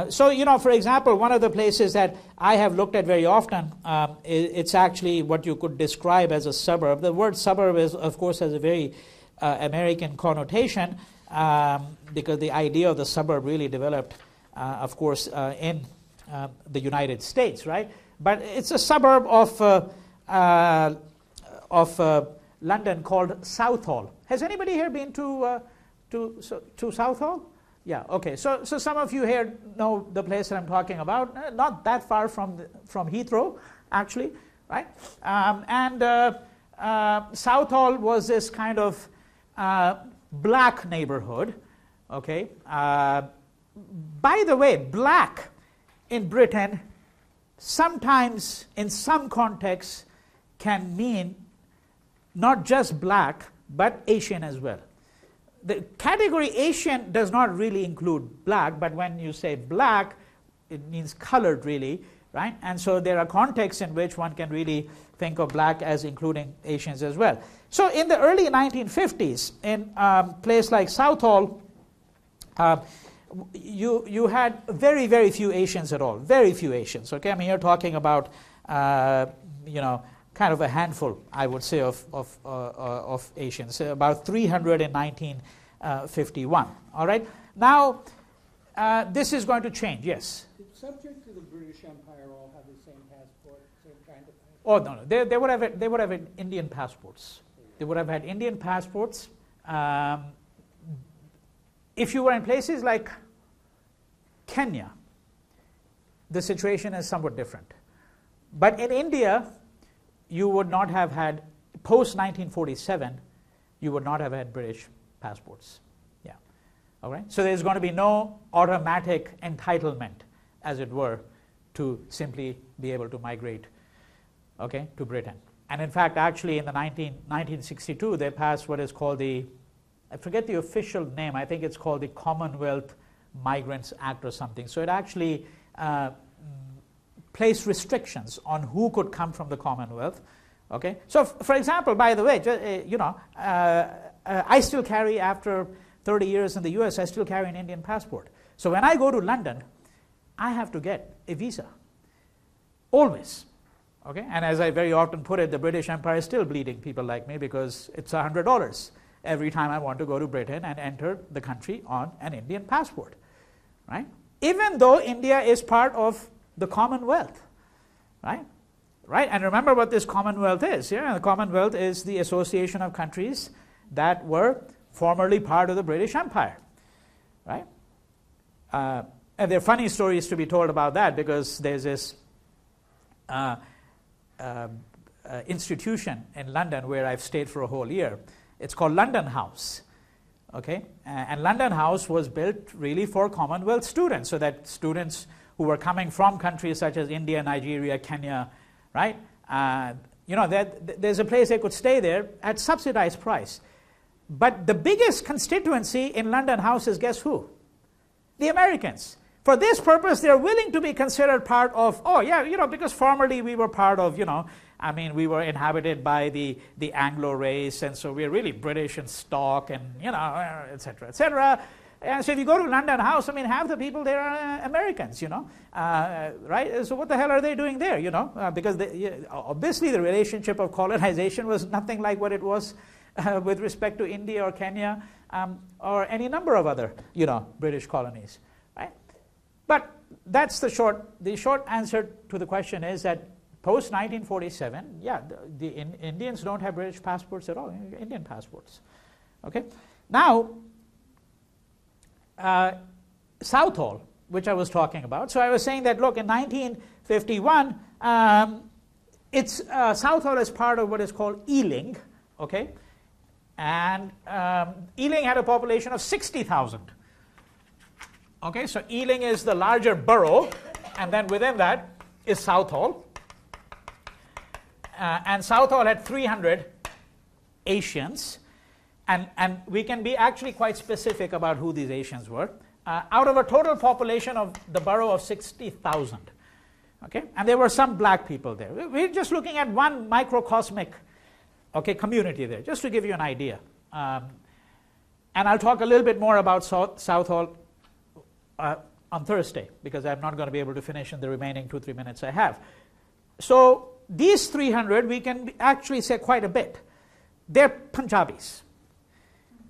So, for example, one of the places that I have looked at very often, it's actually what you could describe as a suburb. The word suburb is, of course, has a very American connotation because the idea of the suburb really developed, of course, in the United States, right? But it's a suburb of London called Southall. Has anybody here been to Southall? Yeah, okay. So some of you here know the place that I'm talking about. Not that far from Heathrow, actually, right? Southall was this kind of black neighborhood, okay? By the way, black in Britain sometimes, in some contexts, can mean not just black, but Asian as well. The category Asian does not really include black, but when you say black, it means colored really, right? And so there are contexts in which one can really think of black as including Asians as well. So in the early 1950s, in a place like Southall, you had very, very few Asians at all, very few Asians, okay? I mean, you're talking about, kind of a handful, I would say, of Asians, about 300 in 1951. All right. Now, this is going to change. Yes. Did subjects of the British Empire all have the same passport, same kind of passport? Oh no, they would have had Indian passports. They would have had Indian passports. If you were in places like Kenya, the situation is somewhat different. But in India, you would not have had, post-1947, you would not have had British passports. Yeah. All right? So there's going to be no automatic entitlement, as it were, to simply be able to migrate, okay, to Britain. And in fact, actually, in the 1962, they passed what is called I forget the official name, I think it's called the Commonwealth Migrants Act or something. So it actually place restrictions on who could come from the Commonwealth. Okay, so for example, by the way, I still carry, after 30 years in the US, I still carry an Indian passport. So when I go to London, I have to get a visa, always. Okay, and as I very often put it, the British Empire is still bleeding people like me because it's $100 every time I want to go to Britain and enter the country on an Indian passport, right? Even though India is part of the Commonwealth, right? Right, and remember what this Commonwealth is. Yeah, the Commonwealth is the association of countries that were formerly part of the British Empire, right? And there are funny stories to be told about that because there's this institution in London where I've stayed for a whole year. It's called London House. Okay, and London House was built really for Commonwealth students, so that students who were coming from countries such as India, Nigeria, Kenya, right? There's a place they could stay there at subsidized price. But the biggest constituency in London House is, guess who? The Americans. For this purpose, they're willing to be considered part of, because formerly we were part of, we were inhabited by the Anglo race, and so we're really British in stock, and, et cetera, et cetera. And so if you go to London House, half the people there are Americans, right? So what the hell are they doing there, because obviously the relationship of colonization was nothing like what it was with respect to India or Kenya or any number of other, British colonies, right? But that's the short answer to the question is that post-1947, the Indians don't have British passports at all, Indian passports, okay? Now, Southall, which I was talking about. So I was saying that, look, in 1951, Southall is part of what is called Ealing, okay? And Ealing had a population of 60,000. Okay, so Ealing is the larger borough, and then within that is Southall. And Southall had 300 Asians. And we can be actually quite specific about who these Asians were. Out of a total population of the borough of 60,000. Okay? And there were some black people there. We're just looking at one microcosmic community there, just to give you an idea. And I'll talk a little bit more about Southall on Thursday, because I'm not going to be able to finish in the remaining 2-3 minutes I have. So these 300, we can actually say quite a bit. They're Punjabis.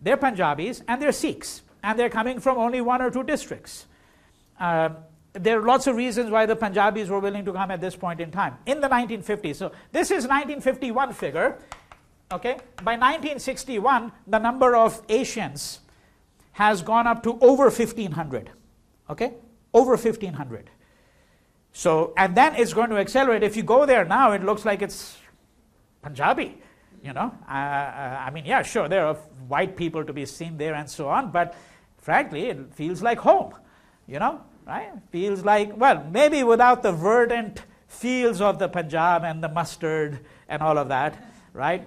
They're Punjabis and they're Sikhs, and they're coming from only 1 or 2 districts. There are lots of reasons why the Punjabis were willing to come at this point in time, in the 1950s. So this is 1951 figure. Okay? By 1961, the number of Asians has gone up to over 1,500. Okay? Over 1,500. So, and then it's going to accelerate. If you go there now, it looks like it's Punjabi. Sure, there are white people to be seen there and so on, but frankly, it feels like home, right? Feels like, well, maybe without the verdant fields of the Punjab and the mustard and all of that, right?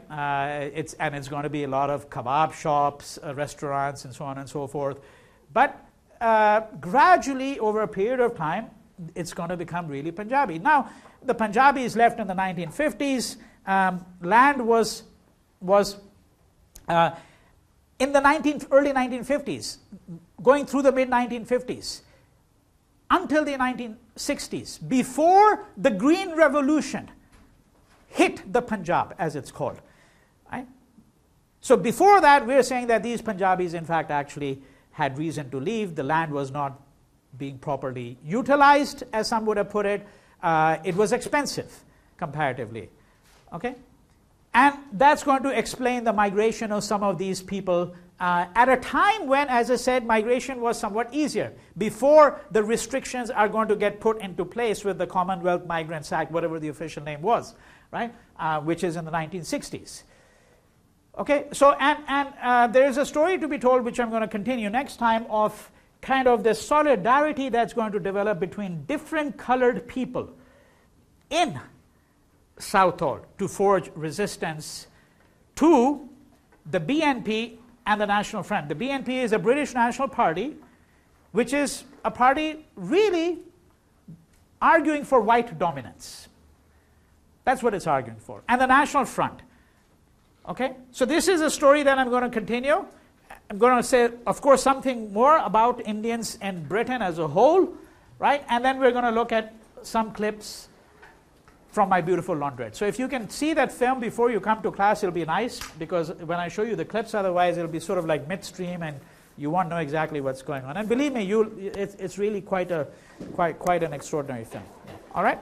It's going to be a lot of kebab shops, restaurants, and so on and so forth. But gradually, over a period of time, it's going to become really Punjabi. Now, the Punjabis left in the 1950s. Land was in the early 1950s, going through the mid-1950s, until the 1960s, before the Green Revolution hit the Punjab, as it's called. Right? So before that, we're saying that these Punjabis, in fact, actually had reason to leave. The land was not being properly utilized, as some would have put it. It was expensive, comparatively. Okay? And that's going to explain the migration of some of these people at a time when, as I said, migration was somewhat easier, before the restrictions are going to get put into place with the Commonwealth Migrants Act, whatever the official name was, right? Which is in the 1960s. Okay, so and there is a story to be told, which I'm going to continue next time, of kind of the solidarity that's going to develop between different colored people in Southall to forge resistance to the BNP and the National Front. The BNP is a British National Party, which is a party really arguing for white dominance. That's what it's arguing for. And the National Front. Okay? So this is a story that I'm going to continue. I'm going to say, of course, something more about Indians in Britain as a whole, right? And then we're going to look at some clips from my beautiful laundrette. So if you can see that film before you come to class, it'll be nice, because when I show you the clips, otherwise it'll be sort of like midstream and you won't know exactly what's going on. And believe me, it's really quite an extraordinary film. All right?